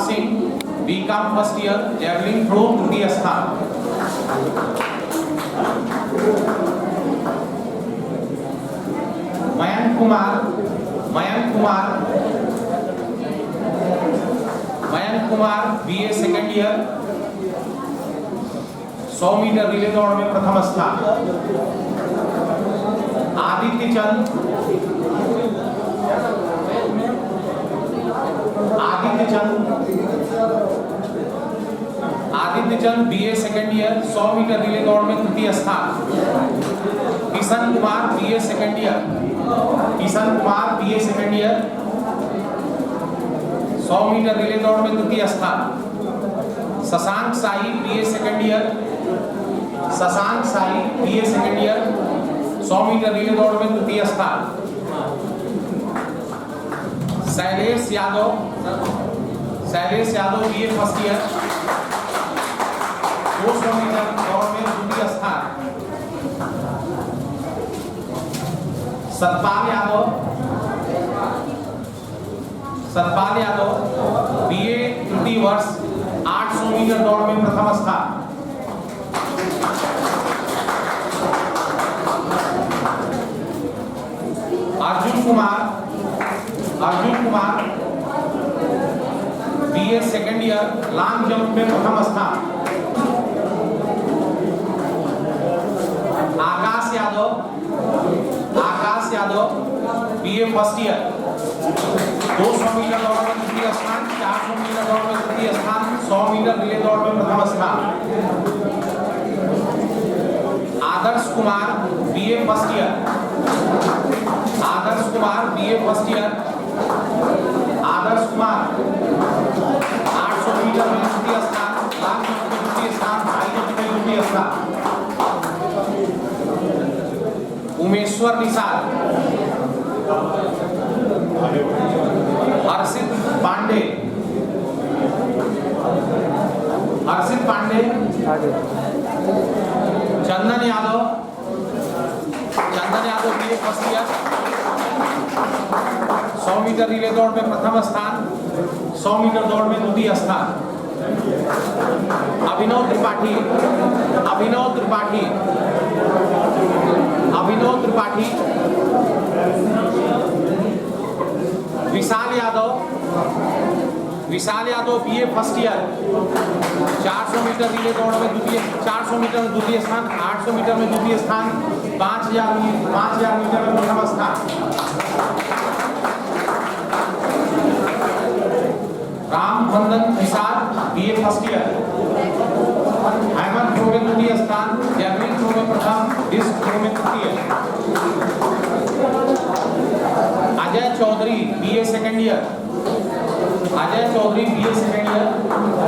Singh BCom first year javelin throw तृतीय स्थान। Mayank Kumar BA second year 100 metre relay दौड़ में प्रथम स्थान। Aditya Chand BA second year 100 metre relay दौड़ में तृतीय स्थान। Kishan Kumar BA second year 100 metre relay दौड़ में तृतीय स्थान। Shashank Sai BA second year 100 metre relay दौड़ में तृतीय स्थान। Shailesh Yadav BA first year 200 metre दौड़ में द्वितीय स्थान। सतपाल यादव बीए तृतीय वर्ष 800 मीटर दौड़ में प्रथम स्थान। Arjun Kumar BA second year long jump में प्रथम स्थान। Akash Yadav BA first year 200 metre दौड़ में तृतीय स्थान, 400 मीटर दौड़ में तृतीय स्थान, 100 मीटर रिले दौड़ में प्रथम स्थान। Adarsh Kumar BA first year 800 metre में तृतीय स्थान, लॉन्ग जंप में तृतीय स्थान, हाई जंप में तृतीय स्थान। Umeshwar Nishad Harshit Pandey Chandan Yadav BA first year 100 metre relay दौड़ में प्रथम स्थान, 100 मीटर दौड़ में द्वितीय स्थान। Abhinav Tripathi Vishal Yadav BA first year 400 metre relay दौड़ में द्वितीय स्थान, 800 मीटर में द्वितीय स्थान, 5000 मीटर में प्रथम स्थान। Rambandhan Nishad BA first year hammer throw में द्वितीय स्थान, जैवलिन थ्रो में प्रथम, डिस्क थ्रो में तृतीय। Ajay Chaudhary BA second year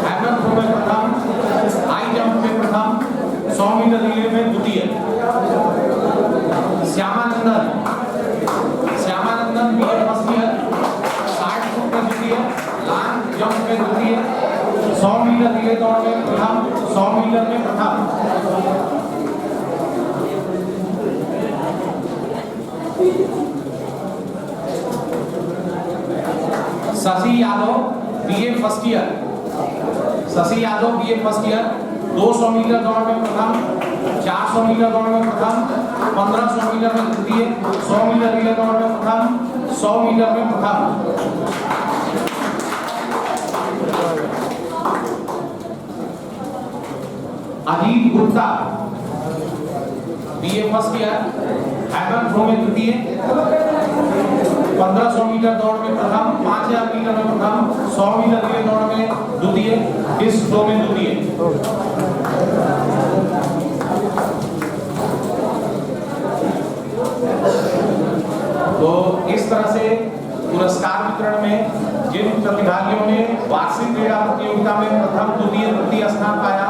hammer throw में प्रथम, हाई जंप में प्रथम, 100 मीटर रिले में द्वितीय। श्यामानंदन बीए फर्स्ट ईयर 60 फुट में द्वितीय, लॉन्ग जंप में द्वितीय, 100 मीटर रिले दौड़ में प्रथम, 100 मीटर में प्रथम। Shashi Yadav BA first year Shashi Yadav BA first year 200 metre दौड़ में प्रथम, 400 मीटर दौड़ में प्रथम, 1500 मीटर में द्वितीय, 100 मीटर रिले दौड़ में प्रथम, 100 मीटर में प्रथम। Ajit Gupta BA first year hammer throw में द्वितीय, 1500 मीटर दौड़ में प्रथम, 5000 मीटर में प्रथम, 100 मीटर रिले दौड़ में द्वितीय, डिस्क थ्रो में द्वितीय। तो इस तरह से पुरस्कार वितरण में जिन प्रतिभागियों ने वार्षिक क्रीड़ा प्रतियोगिता में प्रथम, द्वितीय, तृतीय स्थान पाया,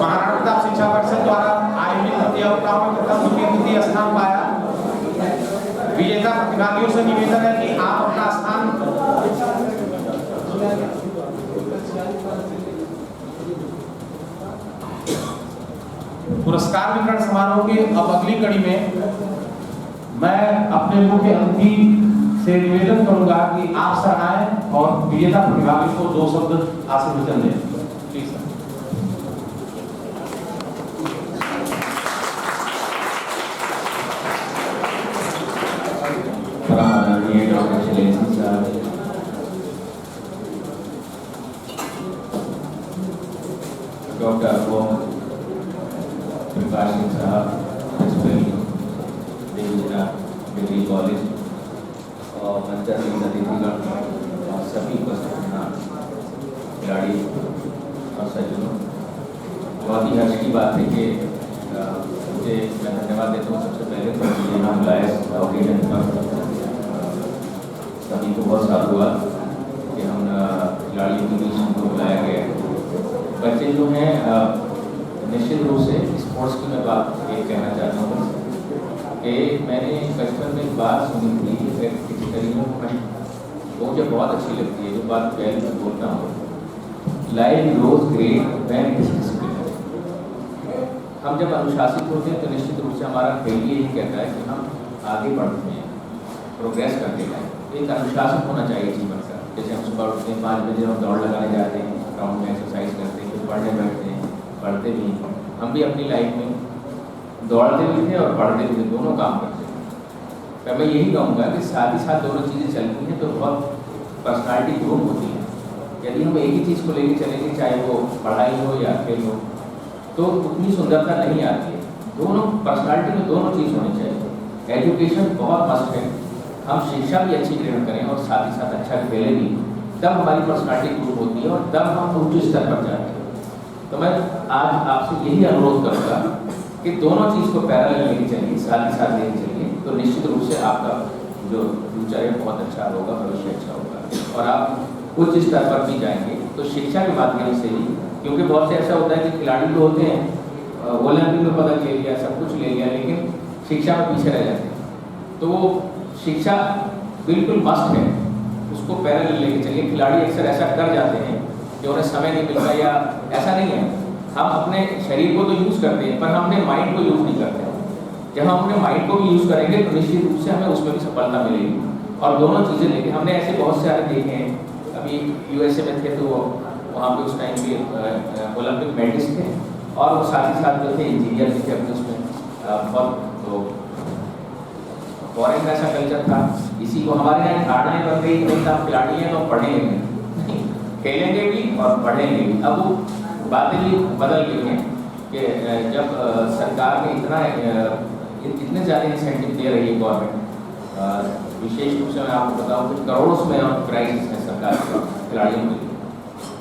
महाराणा प्रताप शिक्षा परिषद द्वारा आयोजित प्रतियोगिताओं में प्रथम, द्वितीय, तृतीय स्थान पाया, विजेता प्रतिभागियों से निवेदन है कि आप अपना स्थान पुरस्कार वितरण समारोह के अब अगली कड़ी में मैं अपने मुख्य अतिथि से निवेदन करूंगा कि आप सर आए और विजेता प्रतिभागी को 2 शब्द आशीर्वचन दें। Please sir. Doctor Prakash Singh साहब, डिग्री कॉलेज और मंचर अतिथिगण और सभी उपस्थित खिलाड़ी और सज्जनों, बहुत ही हर्ष की बात है कि मुझे मैं धन्यवाद देता हूँ सबसे पहले तो मुझे यहाँ बुलाया ओकेजन पर। सभी को बहुत साथ हुआ कि हम खिलाड़ियों के बीच हमको बुलाया गया। बच्चे जो हैं निश्चित रूप से स्पोर्ट्स की मैं बात ये कहना चाहता हूँ कि मैंने बचपन में एक बात सुनी थी किसी तरीके में, वो मुझे बहुत अच्छी लगती है, जो बात पहले मैं बोलता हूँ, life grows great when it is discipline. हम जब अनुशासित होते हैं तो निश्चित रूप से हमारा खेल यही कहता है कि हम आगे बढ़ते हैं, प्रोग्रेस करते हैं। एक अनुशासन होना चाहिए जीवन का। जैसे हम सुबह उठते हैं 5 बजे, हम दौड़ लगाने जाते हैं, ग्राउंड में एक्सरसाइज करते हैं, फिर पढ़ने बैठते हैं, पढ़ते भी हैं। हम भी अपनी लाइफ में दौड़ते भी थे और पढ़ते भी थे, दोनों काम करते थे। तो मैं यही कहूँगा कि साथ ही साथ दोनों चीज़ें चलती हैं तो बहुत पर्सनालिटी ग्रोथ होती है। यदि हम एक ही चीज़ को लेकर चलेंगे, चाहे वो पढ़ाई हो या खेल हो, तो उतनी सुंदरता नहीं आती है। दोनों पर्सनालिटी में दोनों चीज़ होनी चाहिए। एजुकेशन बहुत मस्ट है, हम शिक्षा भी अच्छी ग्रहण करें और साथ ही साथ अच्छा खेलें भी, तब हमारी पर्सनालिटी ग्रोथ होती है और तब हम उच्च स्तर पर जाते हैं। तो मैं आज आपसे यही अनुरोध करूँगा कि दोनों चीज़ को पैरेलल लेके चलिए, साथ ही साथ लेके चलिए, तो निश्चित रूप से आपका जो फ्यूचर है बहुत अच्छा होगा, भविष्य अच्छा होगा और आप उच्च स्तर पर भी जाएंगे। तो शिक्षा के माध्यम से ही, क्योंकि बहुत से ऐसा होता है कि खिलाड़ी जो होते हैं ओलंपिक में पदक ले लिया, सब कुछ ले लिया, लेकिन शिक्षा में पीछे रह जाते हैं। तो वो शिक्षा बिल्कुल मस्ट है, उसको पैरेलल लेके चलिए। खिलाड़ी अक्सर ऐसा कर जाते हैं कि उन्हें समय नहीं मिलता, या ऐसा नहीं है, हम अपने शरीर को तो यूज़ करते हैं पर हम अपने माइंड को यूज़ नहीं करते। जब हम अपने माइंड को भी यूज़ करेंगे तो निश्चित रूप से हमें उसमें भी सफलता मिलेगी। और दोनों चीज़ें लेके हमने ऐसे बहुत सारे देखे हैं। अभी यूएसए में थे तो वहाँ पे उस टाइम पे ओलंपिक मेडलिस्ट थे और वो साथ ही साथ जो थे इंजीनियर भी थे अपने उसमें बहुत। तो फॉरेन का ऐसा कल्चर था, इसी को हमारे यहाँ धारणाएँ बन गई कि आप खिलाड़ी हैं तो पढ़ेंगे नहीं, खेलेंगे भी और पढ़ेंगे भी। अब वो बातें भी बदल गई हैं कि जब सरकार ने इतने ज़्यादा इंसेंटिव दे रही है गवर्नमेंट, विशेष रूप से मैं आपको बताऊं कुछ करोड़ों में प्राइजेस हैं सरकार के खिलाड़ियों के लिए,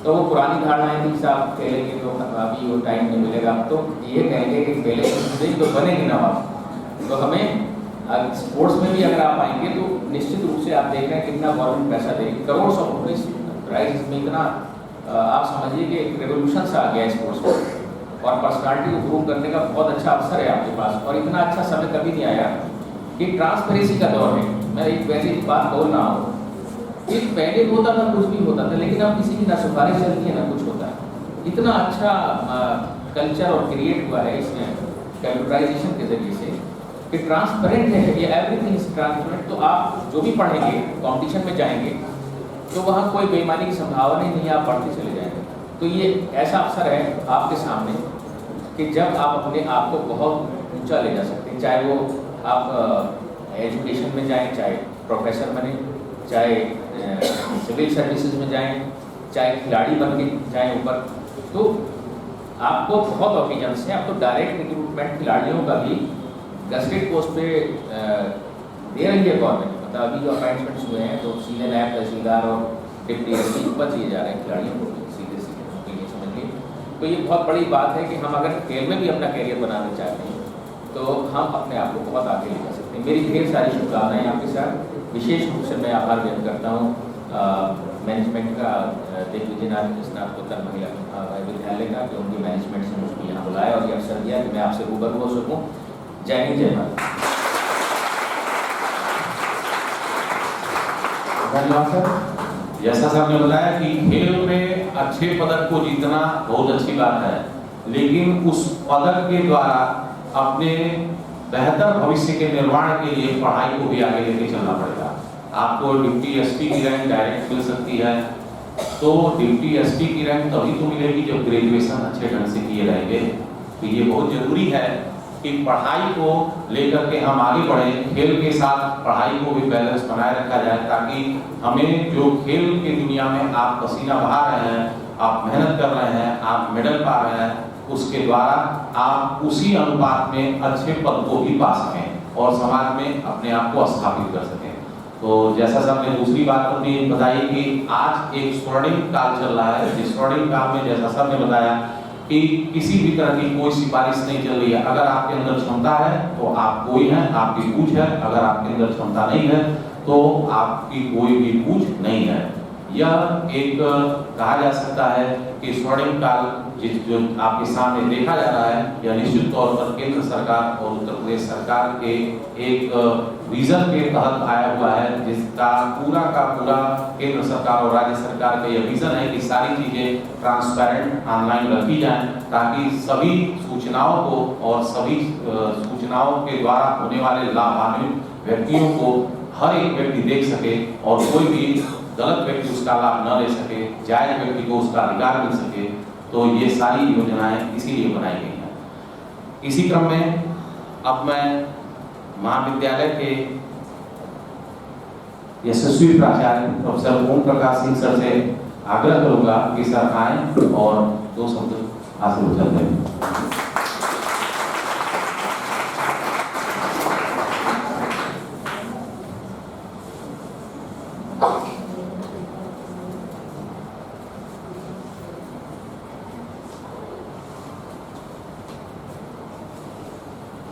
तो वो पुरानी धारणाएं थी कि आप खेलेंगे तो अभी वो टाइम नहीं मिलेगा। तो ये कहेंगे कि खेलेंगे तो बनेगी ना आप। तो हमें स्पोर्ट्स में भी अगर आप आएंगे तो निश्चित रूप से आप देख रहे हैं कितना गवर्नमेंट पैसा देगी, करोड़ों रुपये प्राइज में। इतना आप समझिए कि एक रेवोल्यूशन सा आ गया है स्पोर्ट्स में और पर्सनालिटी को ग्रूम करने का बहुत अच्छा अवसर है आपके पास। और इतना अच्छा समय कभी नहीं आया कि ट्रांसपेरेंसी का दौर है। मैं एक वैसी बात बोल रहा हूँ, एक पहले होता था कुछ भी होता था, लेकिन अब किसी की ना सिफारिश चलती है ना कुछ होता है। इतना अच्छा कल्चर और क्रिएट हुआ है इसमें कंप्यूटराइजेशन के जरिए से कि ट्रांसपेरेंट है, ये एवरीथिंग इज ट्रांसपेरेंट। तो आप जो भी पढ़ेंगे, कंपटीशन में जाएंगे तो वहाँ कोई बेईमानी की संभावना ही नहीं है, आप पढ़ते चले जाएंगे। तो ये ऐसा अवसर है आपके सामने कि जब आप अपने आप को बहुत ऊंचा ले जा सकते हैं, चाहे वो आप एजुकेशन में जाएं, चाहे प्रोफेसर बने, चाहे सिविल सर्विसेज में जाएं, चाहे खिलाड़ी बन के जाएं ऊपर। तो आपको बहुत ऑकेजन्स हैं। आप तो डायरेक्ट रिक्रूटमेंट खिलाड़ियों का भी गस्टेड पोस्ट पे दे रही है गवर्नमेंट। मतलब अभी जो अपॉइंटमेंट्स हुए हैं तो सीधे नायब तहसीलदार और डिप्टी एसपी ऊपर दिए जा रहे हैं खिलाड़ियों को, सीधे सीधे ये समझिए। तो ये बहुत बड़ी बात है कि हम अगर खेल में भी अपना कैरियर बनाना चाहते हैं तो हम अपने आप को बहुत आगे ले जा सकते हैं। मेरी ढेर सारी शुभकामनाएं आपके साथ। विशेष रूप से मैं आभार व्यक्त करता हूँ मैनेजमेंट का, दिग्विजयनाथ स्नातकोत्तर महिला विद्यालय का, कि उनकी मैनेजमेंट से मुझको यहाँ बुलाया और ये अवसर दिया कि मैं आपसे रूबरू हो सकूँ। जय हिंद, जय भारत। धन्यवाद सर। जैसा सर ने बताया कि खेल में अच्छे पदक को जीतना बहुत अच्छी बात है, लेकिन उस पदक के द्वारा अपने बेहतर भविष्य के निर्माण के लिए पढ़ाई को भी आगे लेके चलना पड़ेगा। आपको डिप्टी एसपी की रैंक डायरेक्ट मिल सकती है, तो डिप्टी एसपी की रैंक तभी तो मिलेगी जब ग्रेजुएशन अच्छे ढंग से किए रहेंगे। तो ये बहुत जरूरी है कि पढ़ाई को लेकर के हम आगे बढ़ें, खेल के साथ पढ़ाई को भी बैलेंस बनाए रखा जाए, ताकि हमें जो खेल की दुनिया में आप पसीना बहा रहे हैं, आप मेहनत कर रहे हैं, आप मेडल पा रहे हैं, उसके द्वारा आप उसी अनुपात में अच्छे पद को भी पा सकें और समाज में अपने आप को स्थापित कर सकें। तो जैसा सर ने दूसरी बात अपनी बताई कि आज एक स्वर्णिम काल चल रहा है। इस स्वर्णिम काल में जैसा सर ने बताया कि किसी भी तरह की कोई सिफारिश नहीं चल रही है। अगर आपके अंदर क्षमता है तो आप कोई हैं, आपकी पूछ है। अगर आपके अंदर क्षमता नहीं है तो आपकी कोई भी पूछ नहीं है। यह एक कहा जा सकता है कि स्वर्णिम काल जो आपके सामने देखा जा रहा है, यह निश्चित तौर पर केंद्र सरकार और उत्तर प्रदेश सरकार के एक विजन के तहत आया हुआ है, जिसका पूरा का पूरा केंद्र सरकार और राज्य सरकार का यह विजन है कि सारी चीजें ट्रांसपेरेंट ऑनलाइन रखी जाएं, ताकि सभी सूचनाओं को और सभी सूचनाओं के द्वारा होने वाले लाभान्वित व्यक्तियों को हर एक व्यक्ति देख सके और कोई भी गलत व्यक्ति उसका लाभ न ले सके, जायज व्यक्ति को उसका अधिकार मिल सके। तो ये सारी योजनाएं इसीलिए बनाई गई हैं। इसी क्रम में अब मैं महाविद्यालय के यशस्वी प्राचार्य प्रोफेसर ओम प्रकाश सिंह सर से आग्रह करूंगा कि सर आए और 2 शब्द आशीर्वचन दें।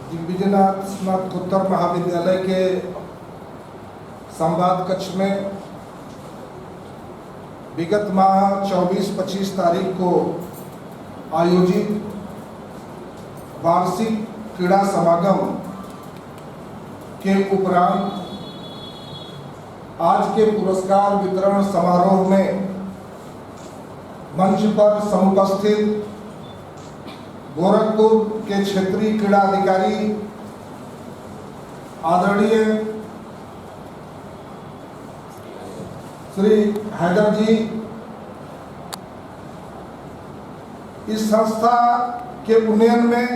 दिग्विजयनाथ स्नातकोत्तर महाविद्यालय के संवाद कक्ष में विगत माह 24-25 तारीख को आयोजित वार्षिक क्रीड़ा समागम के उपरांत आज के पुरस्कार वितरण समारोह में मंच पर समुपस्थित गोरखपुर के क्षेत्रीय क्रीड़ा अधिकारी आदरणीय श्री हैदर जी, इस संस्था के उन्नयन में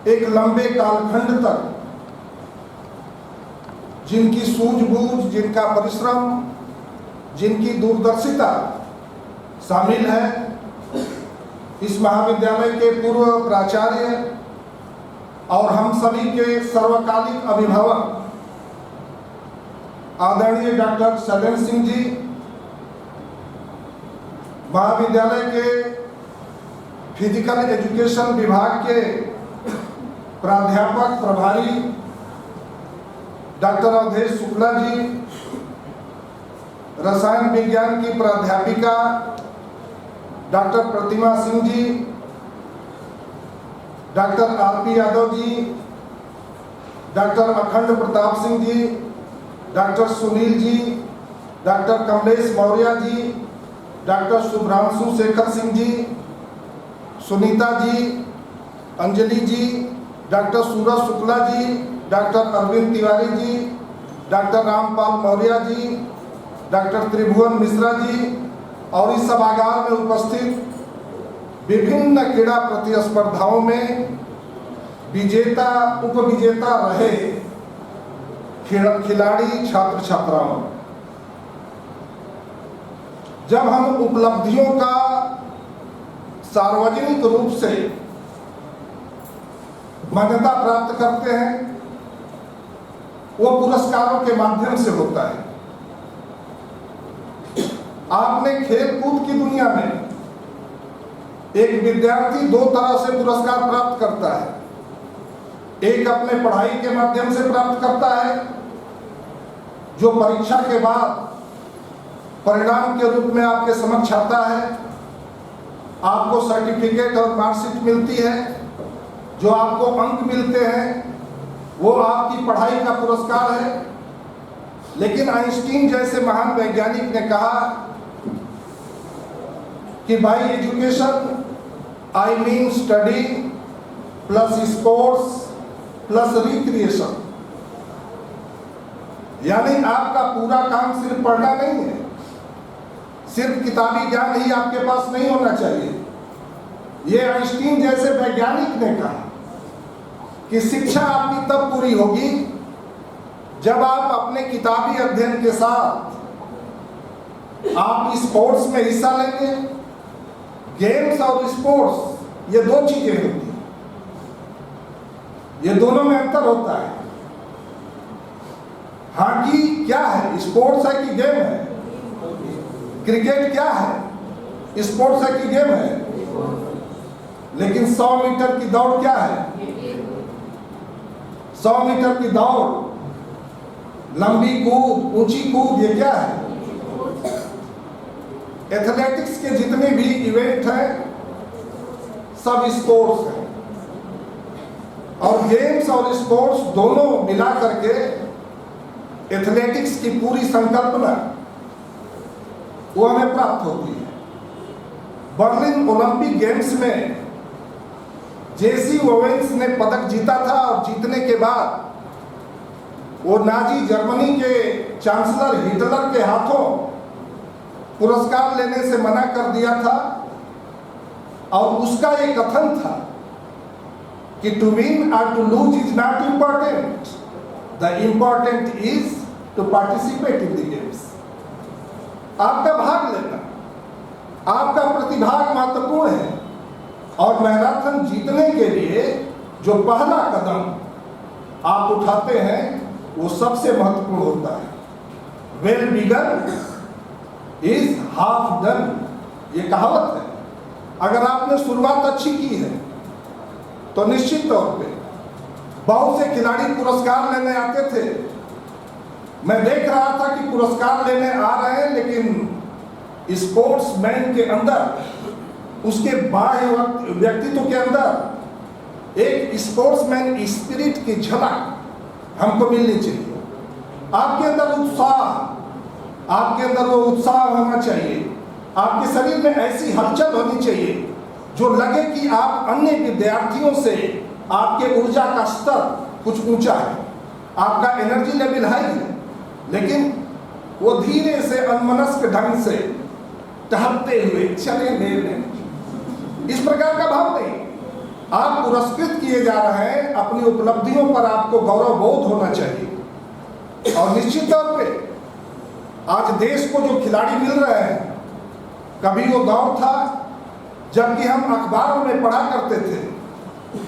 एक लंबे कालखंड तक जिनकी सूझबूझ, जिनका परिश्रम, जिनकी दूरदर्शिता शामिल है, इस महाविद्यालय के पूर्व प्राचार्य और हम सभी के सर्वकालिक अभिभावक आदरणीय डॉक्टर शैलेंद्र सिंह जी, महाविद्यालय के फिजिकल एजुकेशन विभाग के प्राध्यापक प्रभारी डॉक्टर अवधेश शुक्ला जी, रसायन विज्ञान की प्राध्यापिका डॉक्टर प्रतिमा Singh ji, doctor RP Yadav ji, doctor अखंड Pratap Singh ji, doctor Sunil ji, doctor Kamlesh Maurya ji, doctor Shubhranshu Shekhar Singh ji, Sunita ji, Anjali जी, डॉक्टर सूरज Shukla ji, doctor Arvind Tiwari ji, doctor Rampal Maurya ji, doctor त्रिभुवन मिश्रा जी, और इस सभागार में उपस्थित विभिन्न क्रीड़ा प्रतिस्पर्धाओं में विजेता उपविजेता रहे खिलाड़ी छात्र छात्राओं, जब हम उपलब्धियों का सार्वजनिक रूप से मान्यता प्राप्त करते हैं, वो पुरस्कारों के माध्यम से होता है। आपने खेल कूद की दुनिया में एक विद्यार्थी दो तरह से पुरस्कार प्राप्त करता है। एक अपने पढ़ाई के माध्यम से प्राप्त करता है, जो परीक्षा के बाद परिणाम के रूप में आपके समक्ष आता है, आपको सर्टिफिकेट और मार्कशीट मिलती है, जो आपको अंक मिलते हैं, वो आपकी पढ़ाई का पुरस्कार है। लेकिन आइंस्टीन जैसे महान वैज्ञानिक ने कहा कि bye education I mean study plus sports plus recreation, यानी आपका पूरा काम सिर्फ पढ़ना नहीं है, सिर्फ किताबी ज्ञान ही आपके पास नहीं होना चाहिए। ये आइंस्टीन जैसे वैज्ञानिक ने कहा कि शिक्षा आपकी तब पूरी होगी जब आप अपने किताबी अध्ययन के साथ आप स्पोर्ट्स में हिस्सा लेंगे। गेम्स और स्पोर्ट्स ये दो चीजें होती हैं, ये दोनों में अंतर होता है। हॉकी क्या है, स्पोर्ट्स है कि गेम है? क्रिकेट क्या है, स्पोर्ट्स है कि गेम है? लेकिन 100 मीटर की दौड़ क्या है? 100 मीटर की दौड़, लंबी कूद, ऊंची कूद, ये क्या है? एथलेटिक्स के जितने भी इवेंट हैं सब स्पोर्ट्स हैं, और गेम्स और स्पोर्ट्स दोनों मिला करके एथलेटिक्स की पूरी संकल्पना वो हमें प्राप्त होती है। बर्लिन ओलंपिक गेम्स में जेसी ओवेंस ने पदक जीता था, और जीतने के बाद वो नाजी जर्मनी के चांसलर हिटलर के हाथों पुरस्कार लेने से मना कर दिया था। और उसका एक कथन था कि टू विन और to lose is not important, the important is to participate in the games. आपका भाग लेना, आपका प्रतिभाग महत्वपूर्ण है, और मैराथन जीतने के लिए जो पहला कदम आप उठाते हैं वो सबसे महत्वपूर्ण होता है। Well begun is half done, ये कहावत है। अगर आपने शुरुआत अच्छी की है तो निश्चित तौर पे बहुत से खिलाड़ी पुरस्कार लेने आते थे। मैं देख रहा था कि पुरस्कार लेने आ रहे हैं, लेकिन स्पोर्ट्समैन के अंदर, उसके बाह्य व्यक्तित्व के अंदर एक स्पोर्ट्समैन स्पिरिट की झलक हमको मिलनी चाहिए। आपके अंदर उत्साह, आपके अंदर वो उत्साह होना चाहिए, आपके शरीर में ऐसी हलचल होनी चाहिए जो लगे कि आप अन्य विद्यार्थियों से आपके ऊर्जा का स्तर कुछ ऊंचा है, आपका एनर्जी लेवल हाई है, लेकिन वो धीरे से अनमनस्क ढंग से टहलते हुए चले ले, इस प्रकार का भाव नहीं। आप पुरस्कृत किए जा रहे हैं, अपनी उपलब्धियों पर आपको गौरव बोध होना चाहिए। और निश्चित तौर पे आज देश को जो खिलाड़ी मिल रहे हैं, कभी वो दौर था जबकि हम अखबारों में पढ़ा करते थे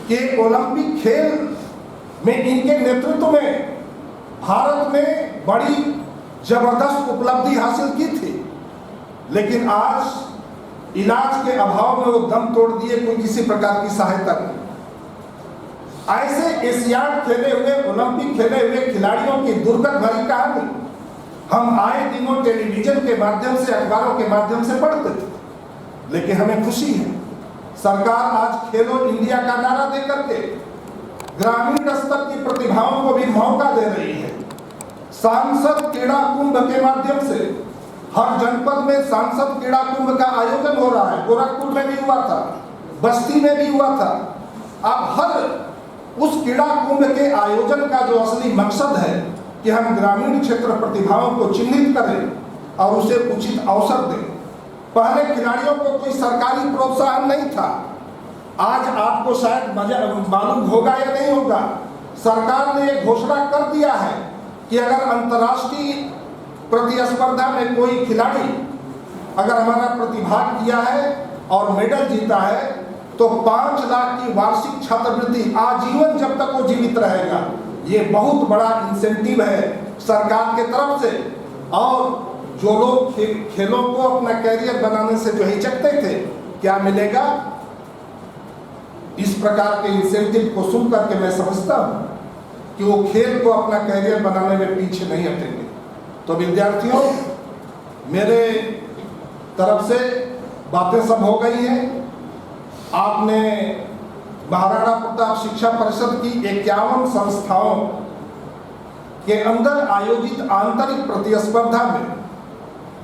कि ओलंपिक खेल में इनके नेतृत्व में भारत ने बड़ी जबरदस्त उपलब्धि हासिल की थी, लेकिन आज इलाज के अभाव में वो दम तोड़ दिए, कोई किसी प्रकार की सहायता नहीं। ऐसे एशियाड खेले हुए, ओलंपिक खेले हुए खिलाड़ियों की दुर्गत भरी कहानी हम आए दिनों टेलीविजन के माध्यम से, अखबारों के माध्यम से पढ़ते थे। लेकिन हमें खुशी है, सरकार आज खेलो इंडिया का नारा देकर के ग्रामीण स्तर की प्रतिभाओं को भी मौका दे रही है। सांसद क्रीड़ा कुंभ के माध्यम से हर जनपद में सांसद क्रीड़ा कुंभ का आयोजन हो रहा है। गोरखपुर में भी हुआ था, बस्ती में भी हुआ था। अब हर उस क्रीड़ा कुंभ के आयोजन का जो असली मकसद है कि हम ग्रामीण क्षेत्र प्रतिभाओं को चिन्हित करें और उसे उचित अवसर दें। पहले खिलाड़ियों को कोई सरकारी प्रोत्साहन नहीं था। आज आपको शायद मालूम होगा या नहीं होगा, सरकार ने एक घोषणा कर दिया है कि अगर अंतर्राष्ट्रीय प्रतिस्पर्धा में कोई खिलाड़ी अगर हमारा प्रतिभाग किया है और मेडल जीता है तो 5 लाख की वार्षिक छात्रवृत्ति आजीवन जब तक वो जीवित रहेगा। ये बहुत बड़ा इंसेंटिव है सरकार के तरफ से। और जो लोग खेलों को अपना कैरियर बनाने से जो हिचकते थे, क्या मिलेगा? इस प्रकार के इंसेंटिव को सुन करके मैं समझता हूं कि वो खेल को अपना कैरियर बनाने में पीछे नहीं हटेंगे। तो विद्यार्थियों, मेरे तरफ से बातें सब हो गई हैं। आपने महाराणा प्रताप शिक्षा परिषद की 51 संस्थाओं के अंदर आयोजित आंतरिक प्रतिस्पर्धा में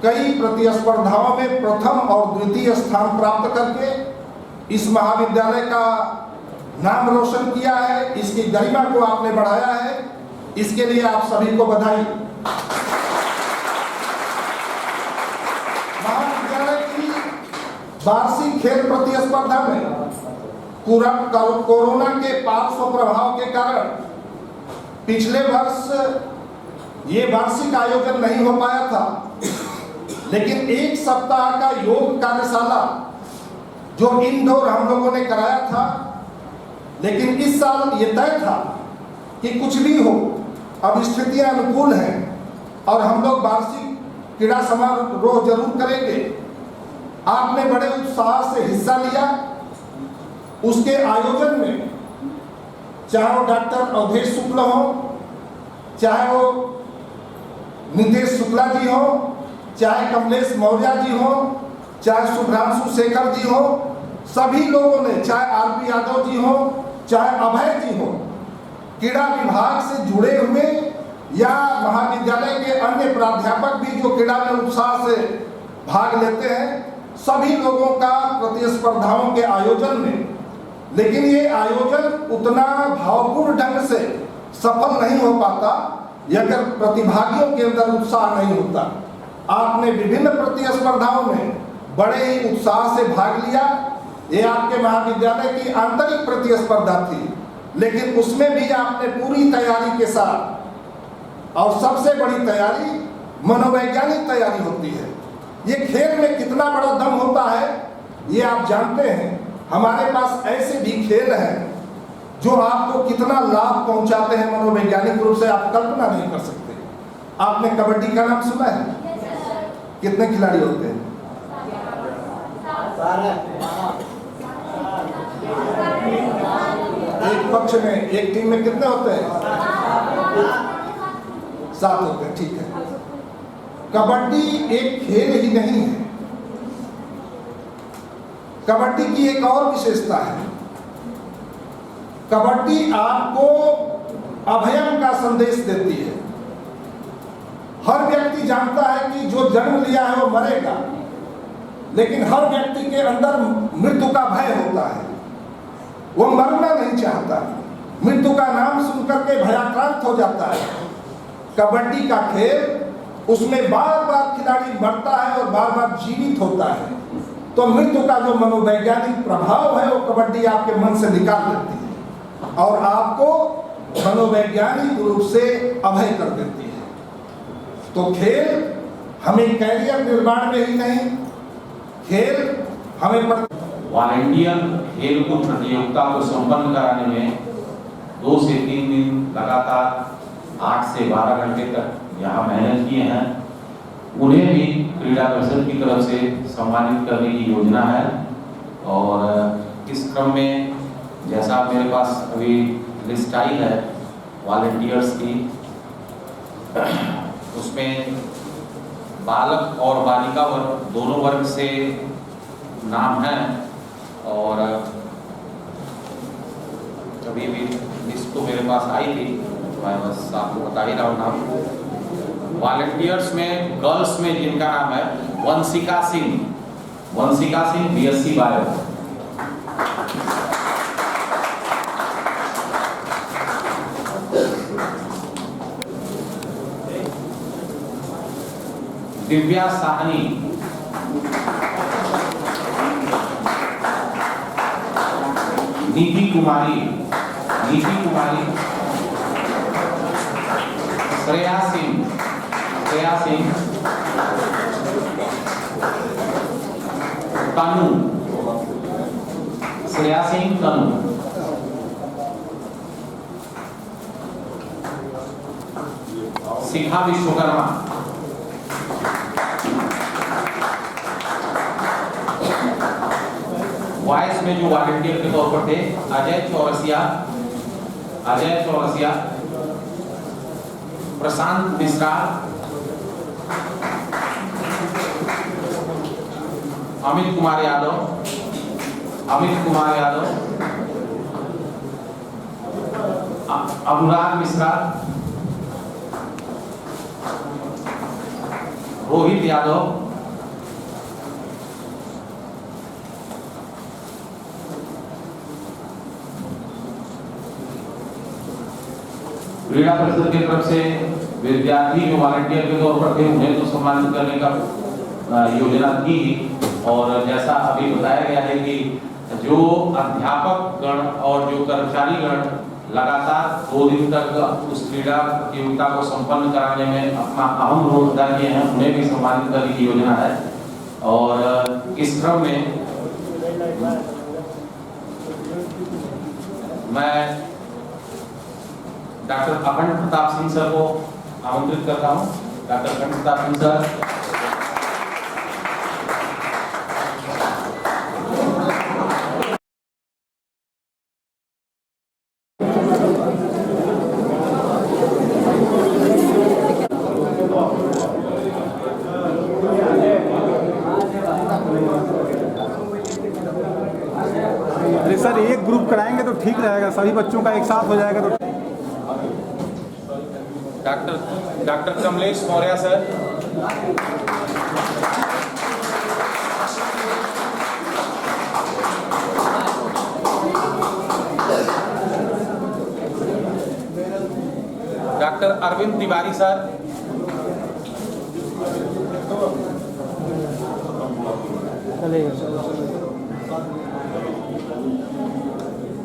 कई प्रतिस्पर्धाओं में प्रथम और द्वितीय स्थान प्राप्त करके इस महाविद्यालय का नाम रोशन किया है, इसकी गरिमा को आपने बढ़ाया है। इसके लिए आप सभी को बधाई। महाविद्यालय की वार्षिक खेल प्रतिस्पर्धा में कोरोना के पार्श्व प्रभाव के कारण पिछले वर्ष ये वार्षिक आयोजन नहीं हो पाया था, लेकिन 1 सप्ताह का योग कार्यशाला जो इंडोर हम लोगों ने कराया था। लेकिन इस साल ये तय था कि कुछ भी हो, अब स्थितियां अनुकूल हैं और हम लोग वार्षिक क्रीड़ा समारोह जरूर करेंगे। आपने बड़े उत्साह से हिस्सा लिया। उसके आयोजन में चाहे वो डॉक्टर अवधेश शुक्ल हो, चाहे वो नितेश शुक्ला जी हो, चाहे कमलेश मौर्य जी हो, चाहे शुभ्रांशु शेखर जी हो, सभी लोगों ने, चाहे आरपी यादव जी हो, चाहे अभय जी हो, क्रीड़ा विभाग से जुड़े हुए या महाविद्यालय के अन्य प्राध्यापक भी जो क्रीड़ा में उत्साह से भाग लेते हैं, सभी लोगों का प्रतिस्पर्धाओं के आयोजन में। लेकिन ये आयोजन उतना भावपूर्ण ढंग से सफल नहीं हो पाता अगर प्रतिभागियों के अंदर उत्साह नहीं होता। आपने विभिन्न प्रतिस्पर्धाओं में बड़े ही उत्साह से भाग लिया। ये आपके महाविद्यालय की आंतरिक प्रतिस्पर्धा थी, लेकिन उसमें भी आपने पूरी तैयारी के साथ, और सबसे बड़ी तैयारी मनोवैज्ञानिक तैयारी होती है। ये खेल में कितना बड़ा दम होता है ये आप जानते हैं। हमारे पास ऐसे भी खेल हैं जो आपको कितना लाभ पहुंचाते हैं मनोवैज्ञानिक रूप से आप कल्पना नहीं कर सकते। आपने कबड्डी का नाम सुना है? कितने खिलाड़ी होते हैं? एक पक्ष में, एक टीम में कितने होते हैं? 7 होते हैं। ठीक है। कबड्डी एक खेल ही नहीं है। कबड्डी की एक और विशेषता है। कबड्डी आपको अभयम का संदेश देती है। हर व्यक्ति जानता है कि जो जन्म लिया है वो मरेगा, लेकिन हर व्यक्ति के अंदर मृत्यु का भय होता है। वो मरना नहीं चाहता, मृत्यु का नाम सुनकर के भयाक्रांत हो जाता है। कबड्डी का खेल, उसमें बार बार खिलाड़ी मरता है और बार बार जीवित होता है। तो मृत्यु का जो मनोवैज्ञानिक प्रभाव है वो कबड्डी आपके मन से निकाल देती है और आपको मनोवैज्ञानिक रूप से अभय कर देती है। तो खेल हमें कैरियर निर्माण में ही नहीं, खेल हमें वॉलंटियर खेल कूद प्रतियोगिता को संपन्न कराने में 2 से 3 दिन लगातार 8 से 12 घंटे तक यहाँ मेहनत किए हैं। उन्हें भी क्रीड़ा परिषद की तरफ से सम्मानित करने की योजना है। और इस क्रम में जैसा मेरे पास अभी लिस्ट आई है वॉलंटियर्स की, उसमें बालक और बालिका वर्ग दोनों वर्ग से नाम है। और अभी भी लिस्ट तो मेरे पास आई थी, मैं बस आपको बता ही रहा हूँ नाम। वॉलंटियर्स में गर्ल्स में जिनका नाम है वंशिका सिंह BSc बायो। दिव्या साहनी, कुमारी, श्रेया सिंह, तनु, श्रेया सिंह तनु, शिखा विश्वकर्मा, वॉइस में जो वॉलंटियर के तौर पर थे अजय चौरसिया, प्रशांत मिश्रा, अमित कुमार यादव, अनुराग मिश्रा, रोहित यादव, क्रीड़ा परिषद की तरफ से विद्यार्थी जो वॉलंटियर के तौर पर थे उन्हें तो सम्मानित करने का योजना थी। और जैसा अभी बताया गया है कि जो अध्यापक गण और जो कर्मचारी गण लगातार 2 दिन तक उस क्रीड़ा प्रतियोगिता को संपन्न कराने में अपना अहम रोल अदा किए हैं, उन्हें भी सम्मानित करने की योजना है। और इस क्रम में मैं डॉक्टर अखंड प्रताप सिंह सर को आमंत्रित करता हूं। डॉक्टर अखंड प्रताप सिंह सर, अरे सर एक ग्रुप कराएंगे तो ठीक रहेगा, सभी बच्चों का एक साथ हो जाएगा तो। Doctor Kamlesh Maurya sir, doctor Arvind Tiwari sir,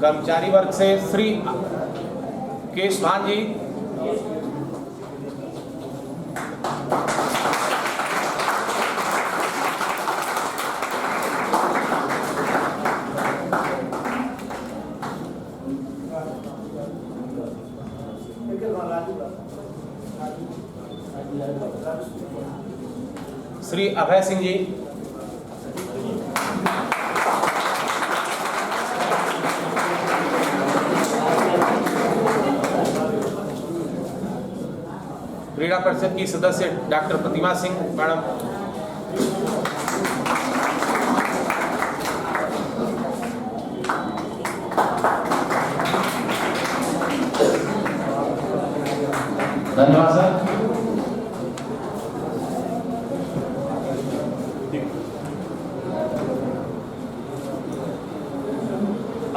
कर्मचारी वर्ग से श्री केशवान जी, श्री अभय सिंह जी, क्रीड़ा परिषद की सदस्य डॉक्टर प्रतिमा सिंह मैडम, धन्यवाद सर।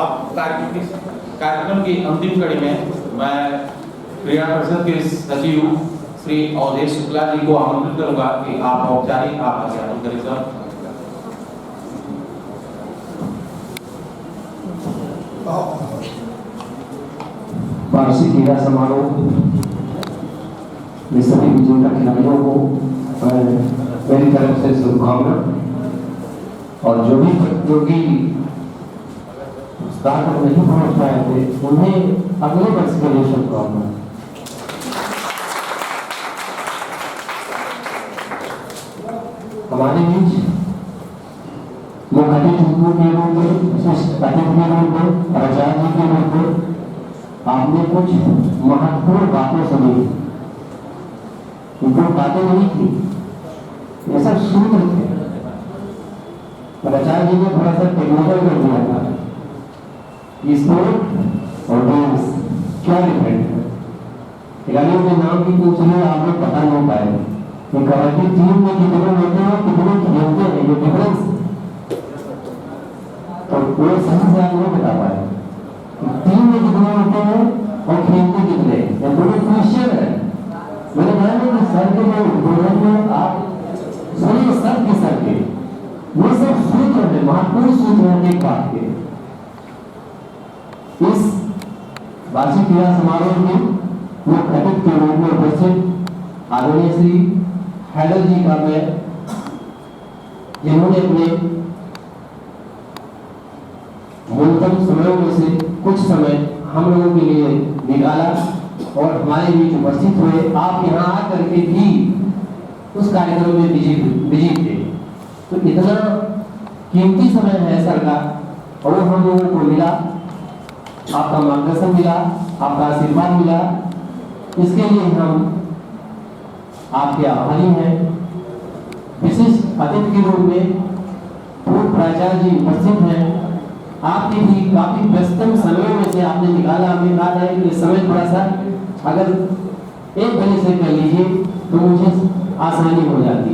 अब कार्यक्रम की अंतिम कड़ी में मैं क्रीड़ा परिषद के सचिव श्री अवधेश शुक्ला जी को आमंत्रित करूंगा कि आप औपचारिक आभार ज्ञापन करें सर। वार्षिक क्रीड़ा समारोह में सभी विजेता खिलाड़ियों को मेरी तरफ से शुभकामना, और जो भी प्रतियोगी स्थान तक नहीं पहुंच पाए थे उन्हें अगले वर्ष के लिए शुभकामना। हमारे बीच मुख्य अतिथि के रूप में, विशिष्ट अतिथि के रूप में, आचार्य जी के रूप में आपने कुछ महत्वपूर्ण बातें सुनी। उनको बातें नहीं थी, ये सब सूत्र थे, पर आचार्य जी ने थोड़ा सा टेक्निकल कर दिया था। स्पोर्ट और गेम्स क्या डिफरेंट है, खिलाड़ियों के नाम भी पूछ रहे, आप लोग पता नहीं पाए कि कबड्डी टीम में कितने होते हैं, कितने खेलते हैं, ये डिफरेंस तो वो सही से आप नहीं बता पाए। टीम में कितने होते हैं और खेलते कितने, ये बड़े क्वेश्चन है। मैंने कहा कि सर के उद्बोधन में आप सुनिए, सर के वो सब सूत्र है, महत्वपूर्ण सूत्र है एक बात के। वार्षिक क्रीड़ा समारोह में मुख्य अतिथि के रूप में उपस्थित आदरणीय श्री हैदर जी का मैं, जिन्होंने अपने मूलतम समयों में से कुछ समय हम लोगों के लिए निकाला और हमारे बीच उपस्थित हुए। आप यहाँ आकर के भी उस कार्यक्रम में बिजी थे, तो इतना कीमती समय है सर का, और हम लोगों को मिला, आपका मार्गदर्शन मिला, आपका आशीर्वाद मिला, इसके लिए हम आपके आभारी हैं। विशिष्ट अतिथि के रूप में पूर्व प्राचार्य जी उपस्थित हैं। आपके भी काफी व्यस्तम समयों में से आपने निकाला, हमने कहा था कि समय थोड़ा सा अगर 1 बजे से कर लीजिए तो मुझे आसानी हो जाती।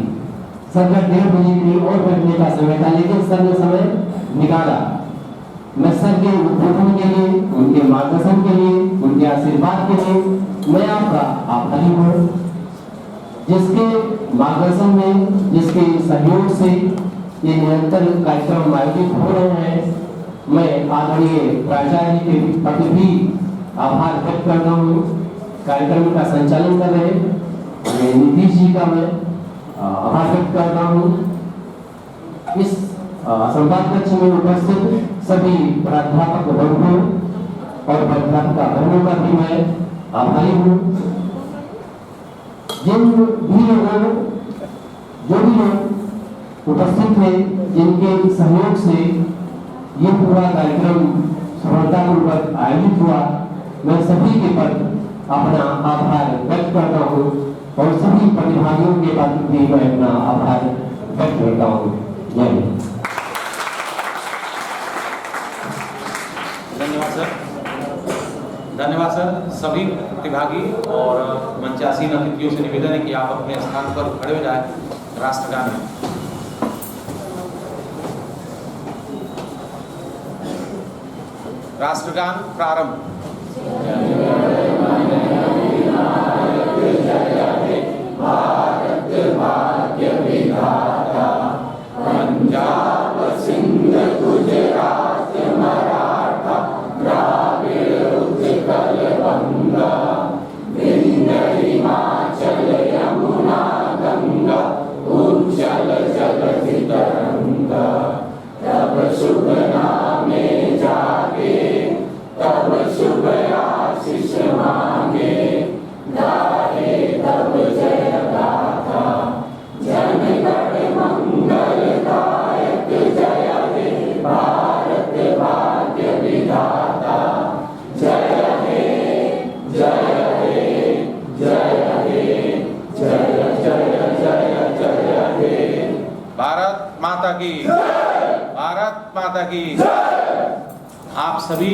सर का 1:30 बजे के लिए और बैठने का समय था, लेकिन सर ने समय निकाला। मैं सर के उद्बोधन के लिए, उनके मार्गदर्शन के लिए, उनके आशीर्वाद के लिए मैं आपका आभारी हूँ। जिसके मार्गदर्शन में, जिसके सहयोग से ये निरंतर कार्यक्रम आयोजित हो रहे हैं, मैं आदरणीय प्राचार्य के प्रति भी आभार व्यक्त करता हूँ। कार्यक्रम का संचालन कर रहे नीतीश जी का मैं आभार व्यक्त करता हूँ। इस संवाद कक्ष में उपस्थित सभी प्राध्यापक वर्गों और प्राध्यापिका बहनों का भी मैं आभारी हूँ। जिन भी लोगों, जो भी लोग उपस्थित थे, जिनके सहयोग से ये पूरा कार्यक्रम सफलतापूर्वक आयोजित हुआ, मैं सभी के प्रति अपना आभार व्यक्त करता हूँ और सभी प्रतिभागियों के प्रति भी मैं अपना आभार व्यक्त करता हूँ। जय हिंद। धन्यवाद सर। धन्यवाद सर। सभी प्रतिभागी और मंचासीन अतिथियों से निवेदन है कि आप अपने स्थान पर खड़े हो जाए राष्ट्रगान में। राष्ट्रगान प्रारंभ। भारत भाग्य विधाता, पंजाब सिंध गुजरात मराठा द्राविड़ उत्कल बंगा, विंध्य हिमाचल यमुना गंगा, उज्जल जगति तरंगा। तब शुभ नामे जागे, तब शुभ आशीष मांगे, गाहे तब जय गाथा, जन गण मंगलदायक जय हे भारत भाग्य विधाता। जय हे जय हे जय हे जय जय जय जय हे। भारत माता की, भारत माता की। आप सभी